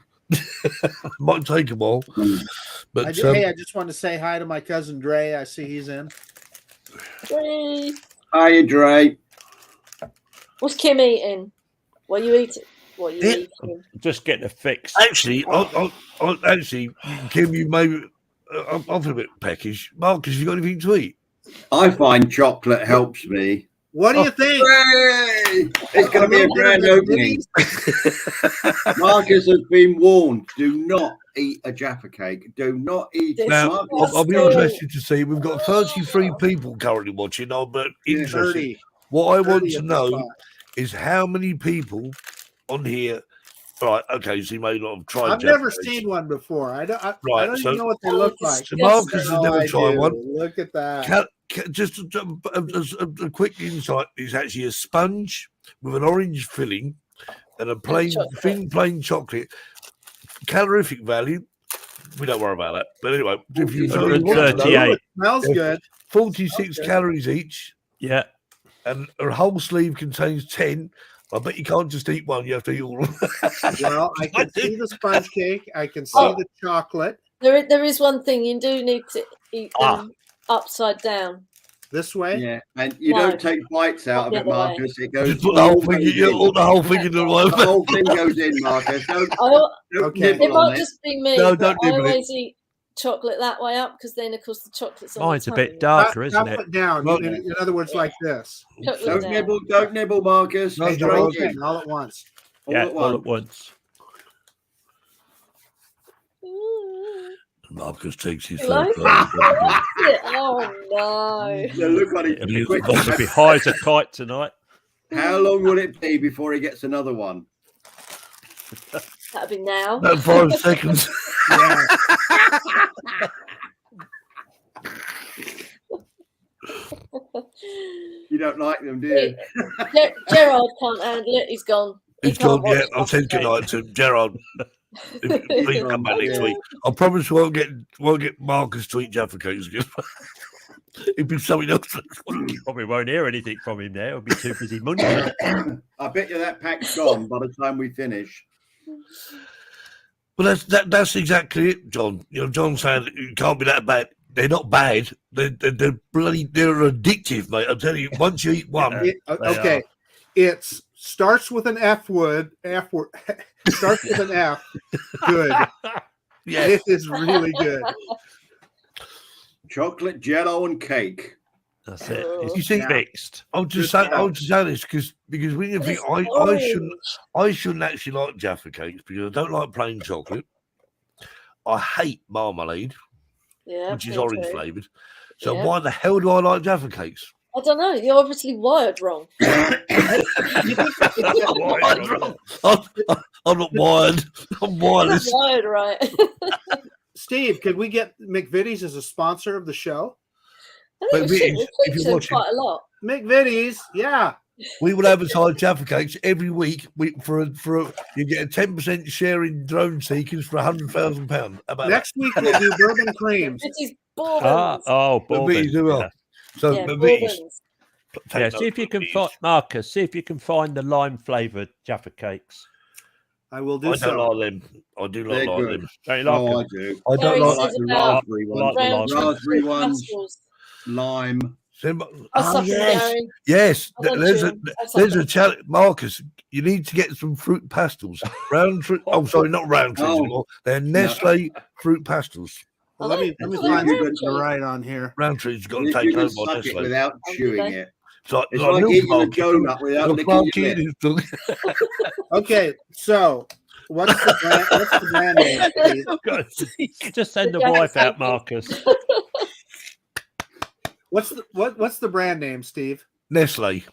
Might take a while, but hey, I just want to say hi to my cousin Dre. I see he's in. Dre. Hiya, Dre. What's Kim eating? What are you eating? What are you eating? Just getting a fix. Actually, actually, Kim, you maybe I'm a bit peckish. Marcus, you got anything to eat? I find chocolate helps me. What do you think? Hooray! It's going to be a grand opening. Marcus has been warned. Do not eat a Jaffa cake. Do not eat. Now, I'll be interested to see. We've got 33 people currently watching. I'm interested. What I want to know is how many people on here. Right, okay, so you may not have tried. I've never seen one before. I don't even know what they look like. So Marcus has never tried one. Look at that. Just a quick insight: it's actually a sponge with an orange filling and a plain chocolate. Calorific value, we don't worry about that. But anyway, if you 38, smells good. 46 calories each. Yeah, and a whole sleeve contains 10. I bet you can't just eat one. You have to eat all of them. Well, I can see the sponge cake. I can see the chocolate. There is one thing you do need to eat them upside down. This way? Yeah, and you don't take bites out of it, Marcus. It goes. Just put the whole thing. The whole thing in the way. The whole thing goes in, Marcus. It might just be me. No, don't nibble I always eat chocolate that way up because then, of course, the chocolate's on. Mine's a bit darker, isn't it? Put down. In other words, like this. Don't nibble, Marcus. All at once. All at once. Marcus takes his phone. Oh no! So look on it. It'll be high as a kite tonight. How long will it be before he gets another one? That'll be now. No, 5 seconds. Yeah. You don't like them, do you? Gerard can't handle it. He's gone. He's gone. Yeah, I'll send good night to Gerard. Please come back next week. I promise we won't get Marcus to eat Jaffa cakes again. It'd be something else. Probably won't hear anything from him now. He'll be too busy munching. I bet you that pack's gone by the time we finish. Well, that's exactly it, John. You know, John's saying it can't be that bad. They're not bad. They're addictive, mate. I'm telling you. Once you eat one, it starts with an F word. Starts with an F. Good. Yeah, it is really good. Chocolate, Jello, and cake. That's it. It's you see, fixed. I'll just say this because when you think I shouldn't actually like Jaffa cakes because I don't like plain chocolate. I hate marmalade, which is orange flavored. So why the hell do I like Jaffa cakes? I don't know. You're obviously wired wrong. I'm not wired. I'm wireless. You're wired right. Steve, could we get McVitie's as a sponsor of the show? I think if you're watching quite a lot. McVitie's, yeah. We will advertise Jaffa cakes every week. You get a 10% share in drone seekers for £100,000. Next week we'll do bourbon creams. Bourbons. Bourbons. Yeah. So bourbons. Yeah, see if you can find Marcus. See if you can find the lime flavored Jaffa cakes. I will do. I don't like them. I do not like them. Don't you like them? I do. I don't like the raspberry ones. Raspberry ones. Lime. Yes. There's a challenge, Marcus. You need to get some fruit pastels. Not round trees anymore. They're Nestle fruit pastels. Well, let me find the right on here. Round trees got to take over on Nestle without chewing it. It's like eating a donut without licking your lip. Okay, so What's the brand name, Steve? Just send the wife out, Marcus. What's the brand name, Steve? Nestle.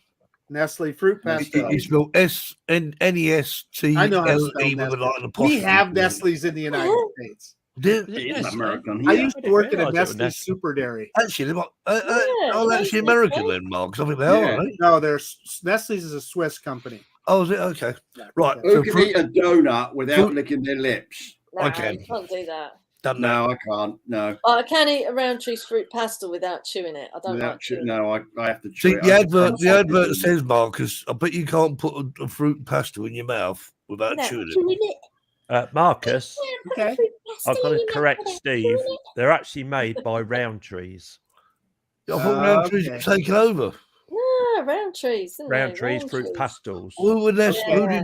Nestle fruit pastel. It's spelled Nestle. I know how to spell Nestle. We have Nestle's in the United States. It's American. I used to work in a Nestle Super Dairy. Actually, actually American then, Mark. I think they are, right? No, Nestle's is a Swiss company. Oh, is it? Okay. Right. Who can eat a donut without licking their lips? No, I can. You can't do that. No, I can't. No. I can eat a Roundtree's fruit pastel without chewing it. I don't like chewing. No, I have to chew See, it. the advert says, Marcus, I bet you can't put a fruit pastel in your mouth without chewing it. Marcus, okay. I've got to correct Steve. They're actually made by Roundtrees. I thought Roundtrees had taken over. No, Roundtrees. Roundtrees fruit pastels. Who did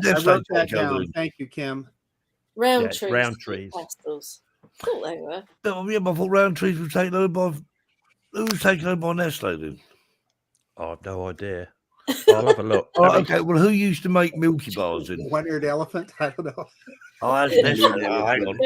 Nestle take over? Thank you, Kim. Roundtrees. Roundtrees. Pastels. Thought they were. No, yeah, but I thought Roundtrees were taken over by. Who was taken over by Nestle then? I have no idea. I'll have a look. Okay, well, who used to make Milky Bars then? One-eared elephant? I don't know. Oh, that's Nestle. Hang on.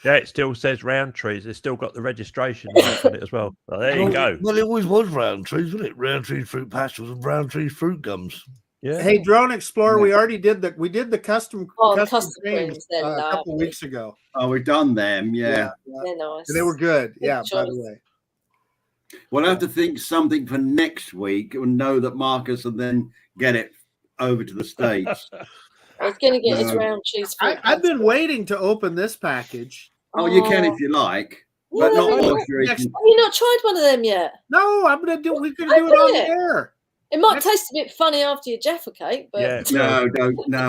Yeah, it still says Roundtrees. It's still got the registration on it as well. Oh, there you go. Well, it always was Roundtrees, wasn't it? Roundtrees fruit pastels and Roundtrees fruit gums. Yeah. Hey, Drone Explorer, we already did the custom creams a couple weeks ago. Oh, we've done them, yeah. They're nice. They were good. Yeah, by the way. We'll have to think something for next week and know that Marcus and then get it over to the States. I was going to get his Roundtrees fruit. I've been waiting to open this package. Oh, you can if you like. But not Have you not tried one of them yet? No, we're gonna do it on the air. It might taste a bit funny after you Jaffa cake, but No,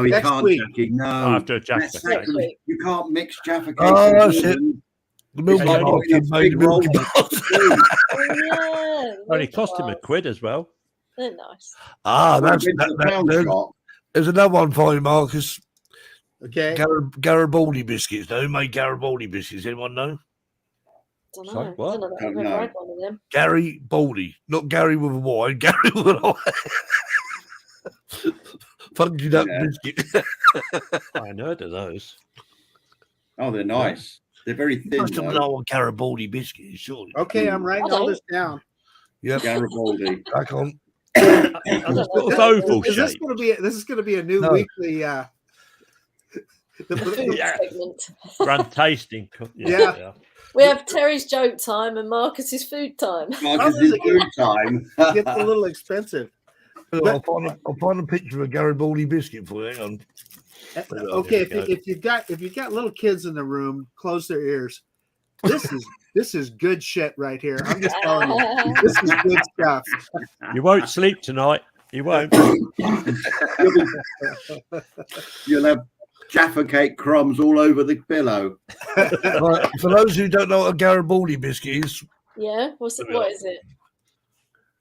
he Next can't, week. Jackie. No, After Jaffa That's cake. You can't mix Jaffa cake. Oh, that's it. and- The Milky Yeah, Bar yeah, kid made the big roll. Milky Bars. Only cost him £1 as well. They're nice. Ah, Went to the pound shop. there's another one for you, Marcus. Okay. Garibaldi biscuits. Now, who made Garibaldi biscuits? Anyone know? Don't know. Sorry, what? I don't know that I've Don't ever know. had one of them. Gary Baldy, not Gary with a Y, Gary with an I. Funky duck biscuit. I know of those. Oh, they're nice. They're very thin. Must have though. known what Garibaldi biscuit is, surely. Okay, I'm writing all this down. Yep. Garibaldi. Back on. Sort of oval Is this shape. going to be? This is going to be a new No. weekly. The food Yeah. segment. Run tasting. Yeah. We have Terry's joke time and Marcus's food time. Marcus is food time. Gets a little expensive. I'll find a picture of a Garibaldi biscuit for you. Hang on. Okay, if you've got little kids in the room, close their ears. This is good shit right here. I'm just telling you, this is good stuff. You won't sleep tonight. You won't. You'll have Jaffa cake crumbs all over the pillow. Right, for those who don't know what a Garibaldi biscuit is, Yeah, what is it?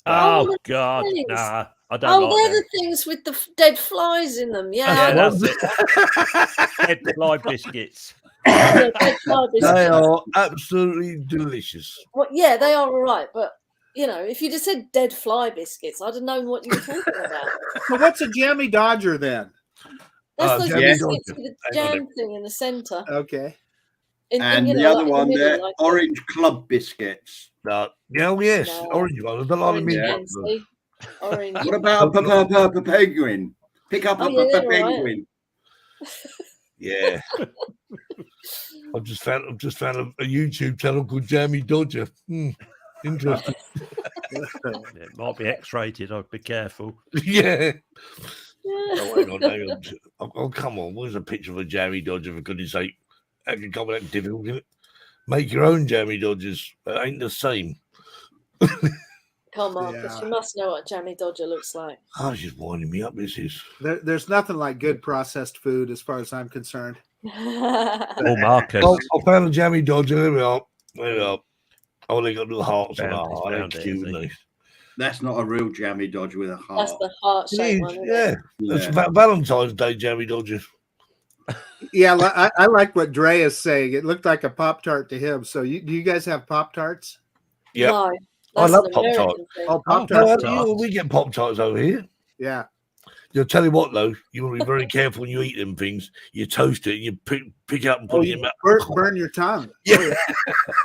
Oh, God. things. Nah, I don't Oh, like they're them. the things with the dead flies in them. Yeah, Yeah, that's it. Dead fly biscuits. yeah, dead fly biscuits. they are absolutely delicious. Well, yeah, they are all right, but you know, if you just said dead fly biscuits, I'd have known what you were talking about. So what's a jammy Dodger then? That's those Jammy biscuits Dodger. with the jam thing in the centre. Okay. And you the know, other like in one the middle, there, like orange club biscuits. Oh, yes, No. orange one. A lot of orange mint. again, see? Orange. What about a penguin? Pick up Oh, a yeah, they're all right. penguin. Yeah. I've just found a YouTube channel called Jammy Dodger. Interesting. It might be X-rated. I'd be careful. Yeah. Yeah. Oh, hang on. Oh, come on. Where's a picture of a Jammy Dodger, for goodness sake? That can come that difficult, isn't it? Make your own Jammy Dodgers. It ain't the same. Come on, Marcus, you must know what a jammy Dodger looks like. I was just winding me up, this is. There's nothing like good processed food as far as I'm concerned. Oh, Marcus. Oh, I found a Jammy Dodger. There we are. There we are. Oh, they got little hearts on Found our it, heart. They're found it, cute, I aren't they? That's not a real jammy Dodger with a heart. That's the heart It shaped is, one. Isn't yeah. It? That's Yeah. Valentine's Day Jammy Dodgers. Yeah, I like what Dre is saying. It looked like a Pop-Tart to him. So do you guys have Pop-Tarts? Yeah. No, I that's love an Pop-Tart. American thing. Oh, No, Pop-Tarts. we get Pop Tarts over here. Yeah. You'll tell you what, though, you want to be very careful when you eat them things. You toast it, and you pick it up and put it in your mouth. Burn your tongue. Yeah.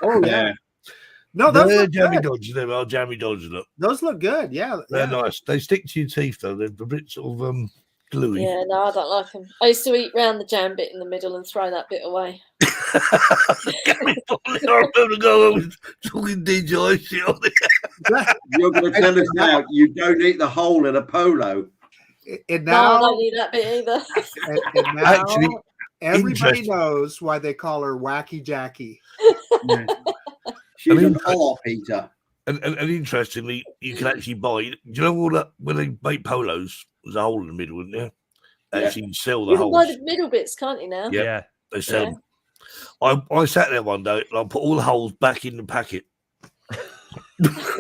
Oh, yeah. No, those they're look jammy good. dodgers. They are jammy dodgers. Look, those look good. Yeah, they're nice. They stick to your teeth, though. They're a bit sort of gluey. Yeah, no, I don't like them. I used to eat round the jam bit in the middle and throw that bit away. I remember going talking DJ shit on it. You're going to tell us now you don't eat the hole in a polo. And now, no, I don't eat that bit either. and now Actually, everybody knows why they call her Wacky Jackie. Yeah. She's an R, Peter. And interestingly, you can actually buy. Do you know all that when they make polos? There's a hole in the middle, isn't there? Actually, sell the You can holes. buy the middle bits, can't you now? Yeah, they sell them. I sat there one day and I put all the holes back in the packet.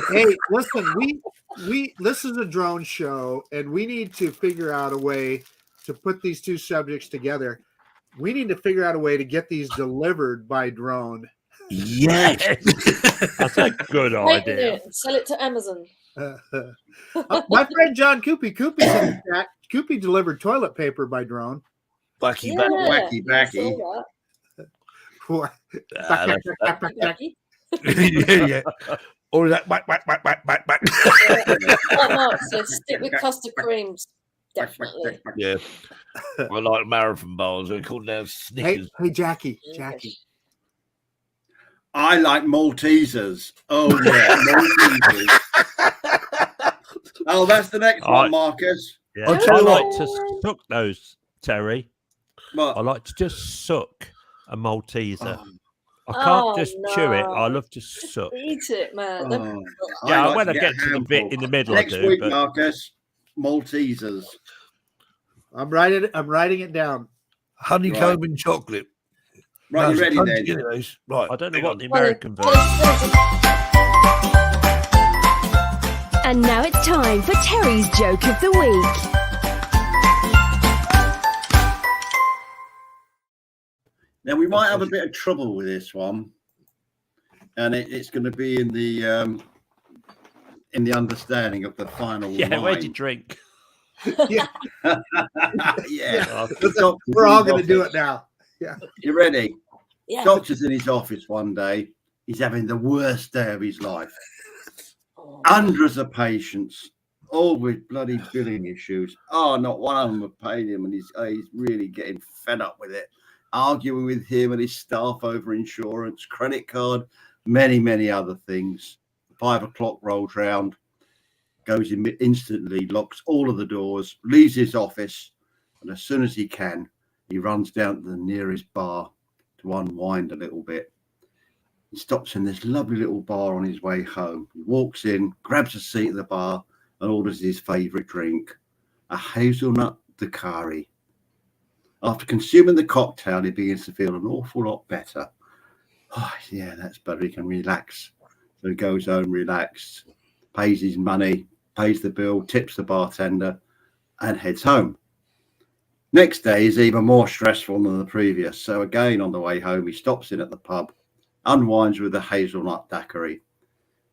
Hey, listen, we this is a drone show, and we need to figure out a way to put these two subjects together. We need to figure out a way to get these delivered by drone. Yes, that's a good idea. Sell it to Amazon. My friend John Coopy in the chat. Coopy delivered toilet paper by drone. Wacky, yeah. Or that back. So stick with custard creams, definitely. Yeah, I like marathon bars. They're called now Snickers. Hey, Jackie. I like Maltesers. Oh yeah, Maltesers. Oh, that's the next one, Marcus. Yeah. I like to suck those, Terry. What? I like to just suck a Malteser. I can't just chew it. I love to suck. Eat it, man. Yeah, when I get to the bit in the middle, next I do. Week, but... Marcus, Maltesers. I'm writing it down. Honeycomb and chocolate. Right, you ready then? Right. I don't know what the American version. And now it's time for Terry's Joke of the Week. Now we might have a bit of trouble with this one, and it's going to be in the understanding of the final. Yeah, where'd you drink? Yeah, yeah. We're all going to do it now. Yeah, you ready? Yeah. Doctor's in his office one day. He's having the worst day of his life. Hundreds of patients, all with bloody billing issues. Oh, not one of them have paid him, and he's really getting fed up with it. Arguing with him and his staff over insurance, credit card, many other things. 5 o'clock rolls round, goes in instantly, locks all of the doors, leaves his office, and as soon as he can, he runs down to the nearest bar to unwind a little bit. He stops in this lovely little bar on his way home. He walks in, grabs a seat at the bar, and orders his favourite drink, a hazelnut daiquiri. After consuming the cocktail, he begins to feel an awful lot better. Oh, yeah, that's better. He can relax. So he goes home, relaxed, pays his money, pays the bill, tips the bartender, and heads home. Next day is even more stressful than the previous. So again, on the way home, he stops in at the pub, unwinds with a hazelnut daiquiri.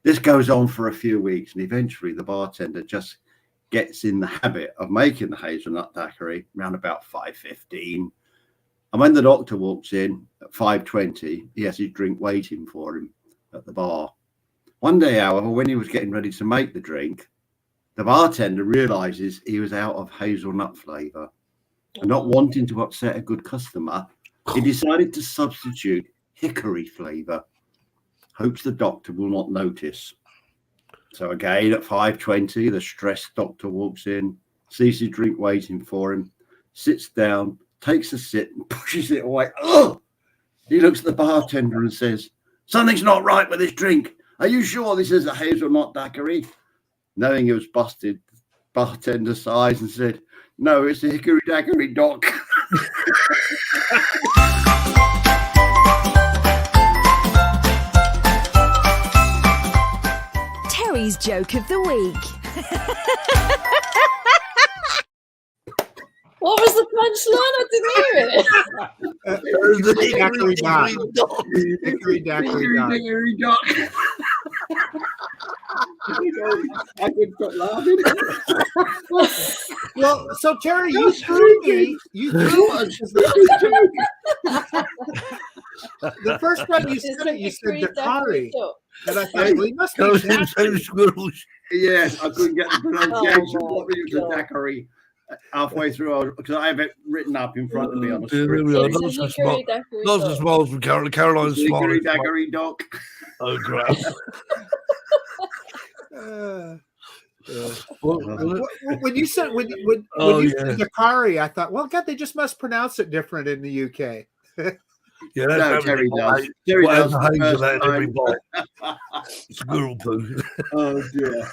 This goes on for a few weeks, and eventually the bartender just gets in the habit of making the hazelnut daiquiri around about 5:15. And when the doctor walks in at 5:20, he has his drink waiting for him at the bar. One day, however, when he was getting ready to make the drink, the bartender realizes he was out of hazelnut flavor. And not wanting to upset a good customer, he decided to substitute hickory flavor. Hopes the doctor will not notice. So again, at 5:20, the stressed doctor walks in, sees his drink waiting for him, sits down, takes a sip, and pushes it away. Oh! He looks at the bartender and says, "Something's not right with this drink. Are you sure this is a hazelnut daiquiri?" Knowing he was busted, bartender sighs and said, "No, it's a hickory daiquiri, doc." Terry's Joke of the Week. What was the punchline? I didn't hear it. Hickory daiquiri doc. Hickory daiquiri doc. I couldn't stop laughing. Well, so Terry, you threw me. You threw us. The first time you said it, you said Dakari. And I thought, well, he must be squirrels. Yes, I couldn't get the pronunciation. What was the Dakari? Halfway through, because I have it written up in front of me on the script. Lots of smiles from Caroline's smiling. Daiquiri Doc. Oh, crap. When you said when you said Dakari, I thought, well, God, they just must pronounce it different in the UK. Yeah, no, Terry does. Terry does. Every bite. Squirrel poo. Oh dear.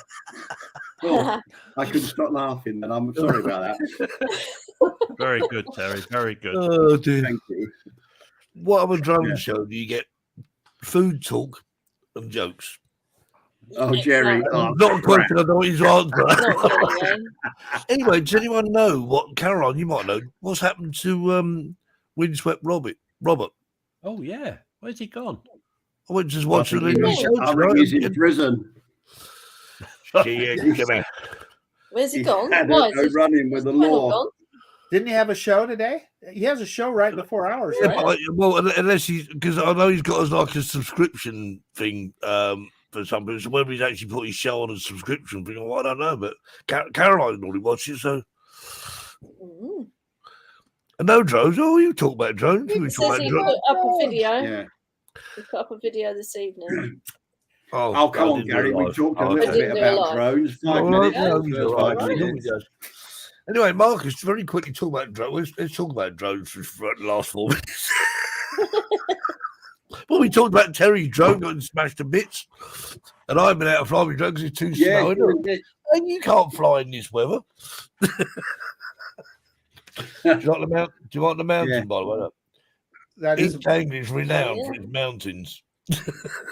Well, I couldn't stop laughing, and I'm sorry about that. Very good, Terry. Very good. Oh dear. Thank you. What other drone show do you get? Food talk and jokes. Oh, Jerry. Not a question I know what his answer. Anyway, does anyone know what, Caroline, you might know, what's happened to Windswept Robert? Oh, yeah. Where's he gone? I went to watch the show. I think he's in prison. Where's he gone? Why is he running with the law? Didn't he have a show today? He has a show right before ours, right? But, well, unless because I know he's got like a subscription thing for something. So whether he's actually put his show on a subscription thing, well, I don't know. But Caroline normally watches, so. Mm. And no drones. Oh, you talk about drones. He says he put up a video. Yeah. He put up a video this evening. Oh, come on, Gary. We talked a little bit about drones. 5 minutes. Anyway, Marcus, very quickly talk about drones. Let's talk about drones for the last 4 minutes. Well, we talked about Terry's drone getting smashed to bits, and I've been out of flying with drones. It's too snow, and you can't fly in this weather. Do you like the mountain, by the way? That is East Anglia is renowned for its mountains.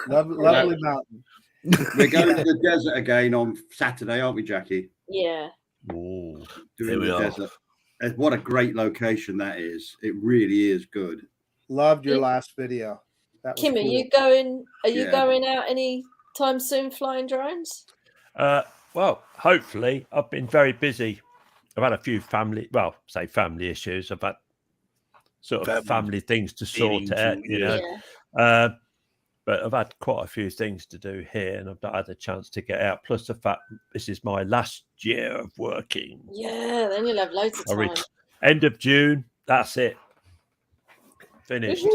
Lovely mountain. We're going to the desert again on Saturday, aren't we, Jackie? Yeah. Oh, doing the desert. And what a great location that is. It really is good. Loved your last video. Kim, cool. Are you going out any time soon flying drones? Well, hopefully. I've been very busy. I've had a few family issues. I've had sort of family things to sort out, you know. Yeah. But I've had quite a few things to do here, and I've not had a chance to get out. Plus the fact this is my last year of working. Yeah, then you'll have loads of time. End of June, that's it. Finished.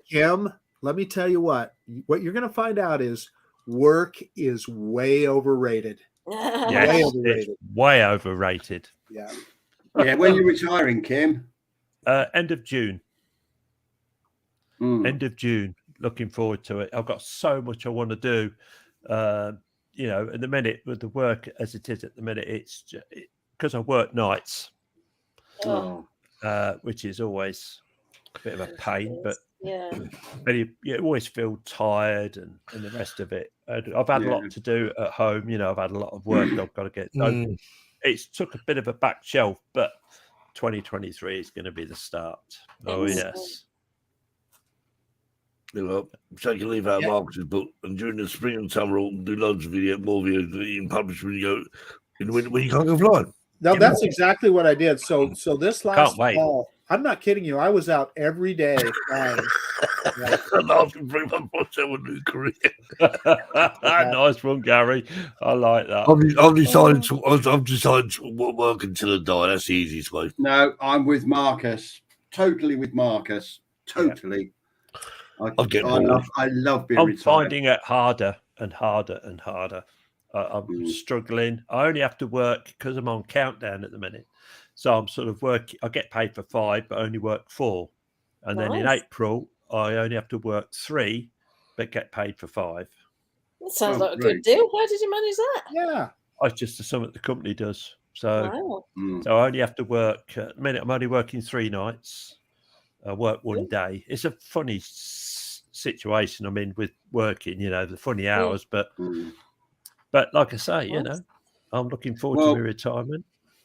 Kim, let me tell you what you're going to find out is work is way overrated. Yes, way overrated. It's way overrated. Yeah. Yeah. When are you retiring, Kim? End of June. End of June. Looking forward to it. I've got so much I want to do. You know, at the minute with the work as it is at the minute, it's because I work nights, which is always a bit of a pain. But you always feel tired and the rest of it. I've had a lot to do at home. You know, I've had a lot of work I've got to get done. It's took a bit of a back shelf, but 2023 is going to be the start. Oh yes. You know, take a leave out of Marcus's book, and during the spring and summer, we'll do loads of more videos that you can publish when you can't go flying. No, that's exactly what I did. So this last fall, I'm not kidding you. I was out every day flying. After bring my boss to a new career. Nice one, Gary. I like that. I've decided to work until I die. That's the easiest way. No, I'm with Marcus. Totally with Marcus. Totally. Yeah. I love being retired. Finding it harder and harder and harder. I'm struggling. I only have to work because I'm on countdown at the minute. So I'm sort of working. I get paid for 5, but only work 4. And then in April, I only have to work 3, but get paid for 5. That sounds like a good deal. How did you manage that? Yeah. It's just something the company does. So, so I only have to work. At the minute, I'm only working 3 nights. I work 1 day. It's a funny situation I'm in with working, you know, the funny hours, but like I say, you know, I'm looking forward to my retirement.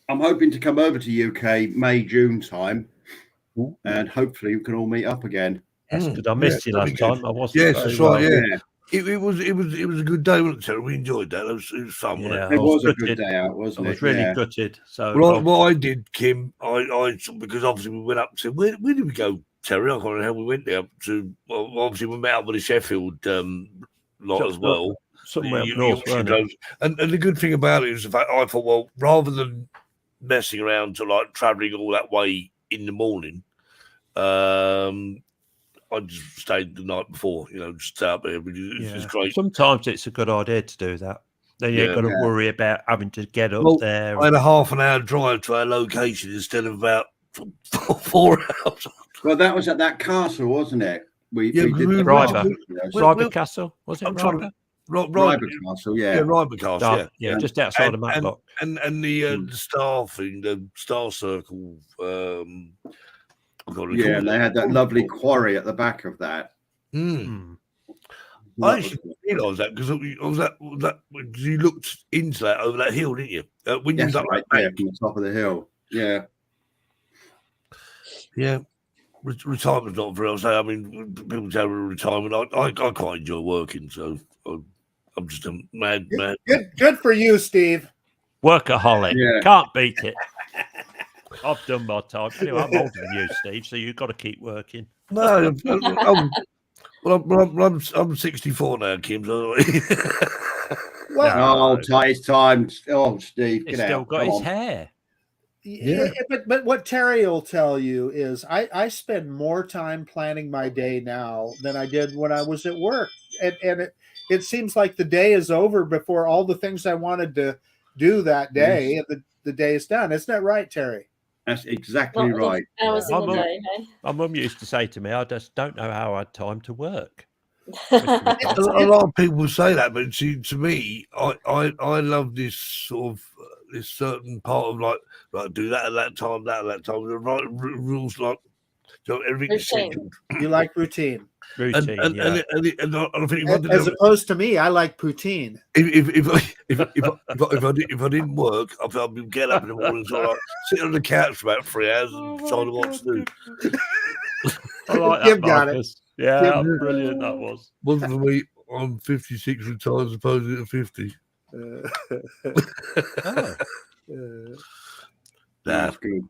I'm hoping to come over to UK May, June time, and hopefully we can all meet up again. That's good. I missed you last time. I wasn't. Yes, that's right. Yeah. It was a good day, wasn't it, Terry? We enjoyed that. It was fun, wasn't it? It was a good day out, wasn't it? I was really gutted. So what I did, Kim, I because obviously we went up to where did we go, Terry? I can't remember how we went there to. Well, obviously we met up with the Sheffield lot as well. Somewhere up north, wasn't it? And the good thing about it is the fact I thought, well, rather than messing around to like travelling all that way in the morning, I just stayed the night before, just stay up there. It's great. Sometimes it's a good idea to do that. Then you ain't got to worry about having to get up there. I had a half-an-hour drive to our location instead of about 4 hours. Well, that was at that castle, wasn't it? We did the Ryber Castle, was it? Ryber Castle, yeah. Yeah, Ryber Castle, yeah, just outside of Matlock. And the star thing, the star circle. Yeah, and they had that lovely quarry at the back of that. I actually didn't realise that because you looked into that over that hill, didn't you? When you was up right there from the top of the hill. Yeah. Yeah. Retirement's not for us. I mean, people say retirement. I quite enjoy working, so I'm just a mad. Good for you, Steve. Workaholic. Yeah. Can't beat it. I've done my time. Anyway, I'm older than you, Steve, so you've got to keep working. No, I'm 64 now, Kim. So it's time. Oh, Steve, he's still got his hair. Yeah, but what Terry will tell you is I spend more time planning my day now than I did when I was at work, and it seems like the day is over before all the things I wanted to do that day, and the day is done. Isn't that right, Terry? That's exactly right. Hours in the day, my mum used to say to me, I just don't know how I had time to work. a lot of people say that, but to me, I love this sort of this certain part of like do that at that time, that at that time. The right rules, like everything's scheduled. You like routine. And I think as opposed to me, I like poutine. If I didn't work, I'd get up in the morning, so like sit on the couch for about 3 hours and decide what to do. I like that, Marcus. Yeah, brilliant that was. Wasn't for me. I'm 56 retired as opposed to 50. That's good.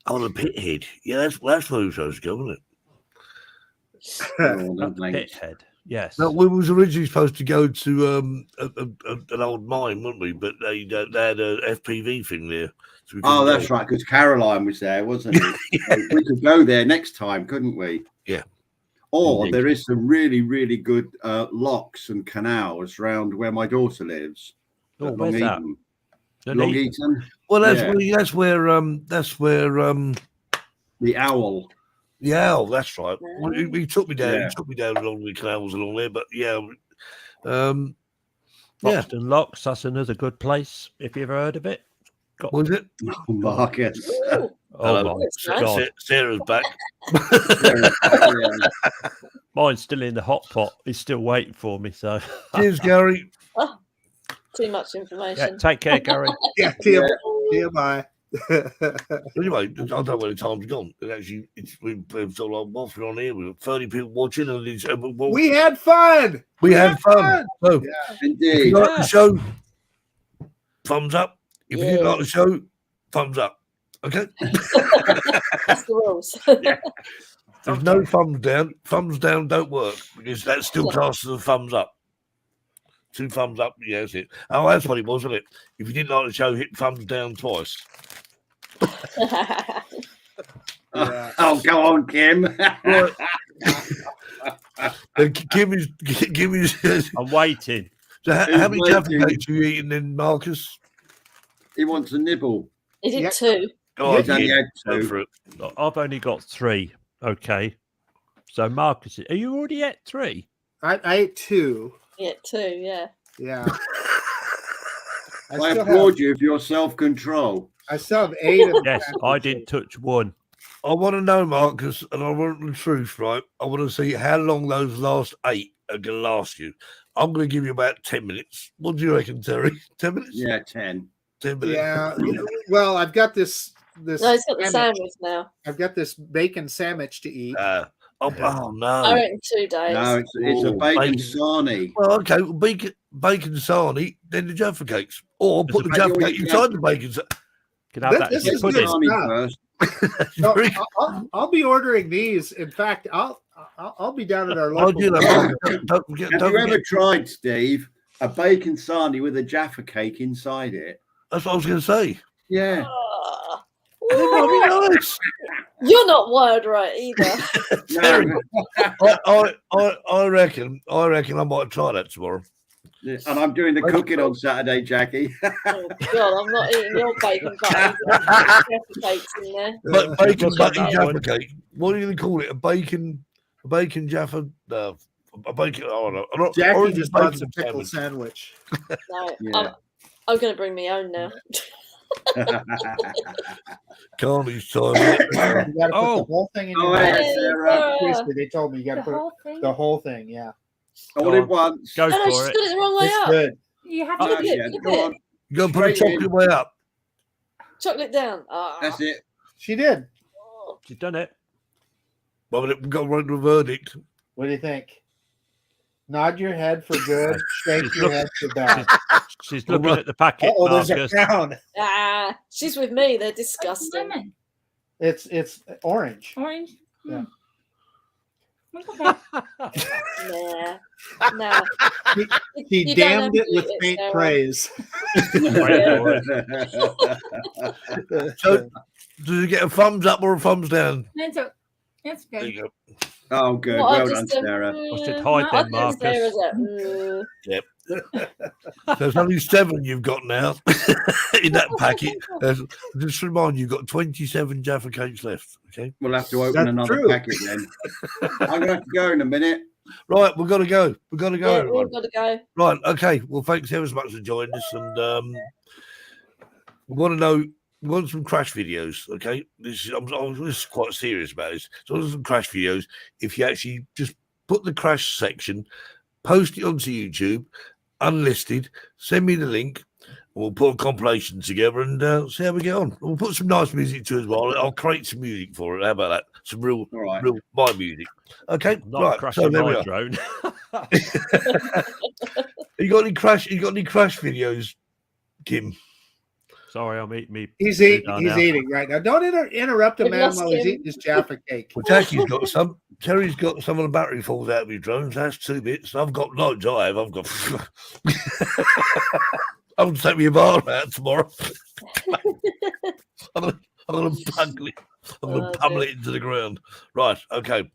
On a pit head. Yeah, that's where we were supposed to go, wasn't it? Pithead, yes. No, we was originally supposed to go to an old mine, weren't we? But they had a FPV thing there. So that's right, because Caroline was there, wasn't it? We could go there next time, couldn't we? Yeah. Or there is some really, really good locks and canals around where my daughter lives. Oh, where's that? Long Eaton. Well, that's where the owl. Yeah, that's right. Well, he took me down. Yeah. He took me down along the canals along there. But Foxton Locks. That's another good place. If you ever heard of it, was it? Marcus. Oh my God! Sarah's back. Mine's still in the hot pot. He's still waiting for me. So cheers, Gary. Oh, too much information. Yeah, take care, Gary. TMI. Anyway, I don't know where the time's gone. We've sort of waffling on here. We've got 30 people watching, and we had fun. We had fun. So, indeed. If you like the show, thumbs up. If you didn't like the show, thumbs up. Okay. That's the rules. There's no thumbs down. Thumbs down don't work because that's still classed as a thumbs up. 2 thumbs up, yeah, that's it. Oh, that's what it was, wasn't it? If you didn't like the show, hit thumbs down twice. Oh, go on, Kim. Kim is. I'm waiting. So how many Jaffa cakes have you eaten then, Marcus? He wants a nibble. He did 2. Oh, he's only had 2. For it. I've only got 3. Okay. So Marcus, are you already at 3? I ate 2. Yeah, 2. Yeah. Yeah. I applaud you for your self-control. I still have 8. Yes, I didn't touch 1. I want to know, Marcus, and I want the truth, right? I want to see how long those last 8 are going to last you. I'm going to give you about 10 minutes. What do you reckon, Terry? 10 minutes? Yeah, 10. 10 minutes. Yeah. Well, I've got this. No, he's got the sandwich now. I've got this bacon sandwich to eat. Oh no! I reckon 2 days. No, it's a bacon sarnie. Well, okay, bacon sarnie, then the Jaffa cakes, or put the Jaffa cake inside the bacon. Can have that. This is good stuff. No, I'll be ordering these. In fact, I'll be down at our local. Have you ever tried, Steve, a bacon sarnie with a Jaffa cake inside it? That's what I was going to say. Yeah. Nice. You're not wired right either. Terry, I reckon I might try that tomorrow. Yeah, and I'm doing the cooking on Saturday, Jackie. Oh God, I'm not eating your bacon butter. Jaffa cakes in there. But bacon butter Jaffa cake. What are you going to call it? A bacon Jaffa? A bacon. Oh no. Jackie just wants a pickle sandwich. No, Yeah. I'm going to bring my own now. Carney's time. You got to put the whole thing in your mouth. They told me you got to put the whole thing. Yeah. All at once. Go for she's it. got it the wrong way It's up. good. You have Flip to it. Go on. You got to put the chocolate way up. Chocolate down. Ah. That's it. She did. She's done it. Well, we've got to run to a verdict. What do you think? Nod your head for good. Shake your head for bad. She's looking at the packet. Oh, there's a Marcus. crown. Ah, she's with me. They're disgusting. lemon. It's orange. Orange. Yeah. Nah. Nah. He You don't damned have it to with eat it, faint Sarah. praise. So, did you get a thumbs up or a thumbs down? That's There good. you go. Oh, good. What, I Well just, done, Sarah. I should hide I them, think Sarah's Marcus. at, There's only 7 you've got now in that packet. Just to remind you, you've got 27 Jaffa cakes left. Okay. We'll have to open That's another true. packet then. I'm going to have to go in a minute. Right, we've got to go. We've got to go. yeah, everyone. we've got to go. Right, okay. Well, thanks ever so much for joining us. And we want to know, we want some crash videos, okay? This is quite serious about this. So, some crash videos. If you actually just put the crash section, post it onto YouTube, unlisted, send me the link. We'll put a compilation together and see how we get on. We'll put some nice music to it as well. I'll create some music for it. How about that? Some real my music. Okay, Not right. crashing So there we my are. drone. You got any crash videos, Kim? Sorry, I'm eating me. He's eating right now. Don't interrupt a We've man lost while he's him. eating his Jaffa cake. Well, Jackie's got some. Terry's got some of the battery falls out of his drones. That's 2 bits. I've got no drive. I've got. I'm going to take me a bar out tomorrow. I'm going to pummel it. I'm going to pummel it into the ground. Right. Okay.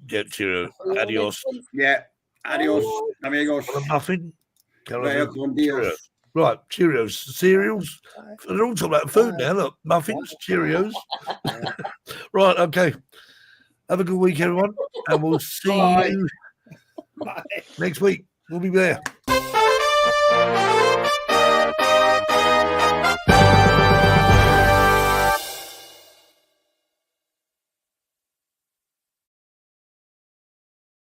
Yeah. Cheerio. Adios. Yeah. Adios, amigos. Nothing. Vaya con Dios. Right. Cheerios. Cereals. They're all talking about food now. Look. Muffins. Cheerios. Right. Okay. Have a good week, everyone. And we'll see you next week. We'll be there.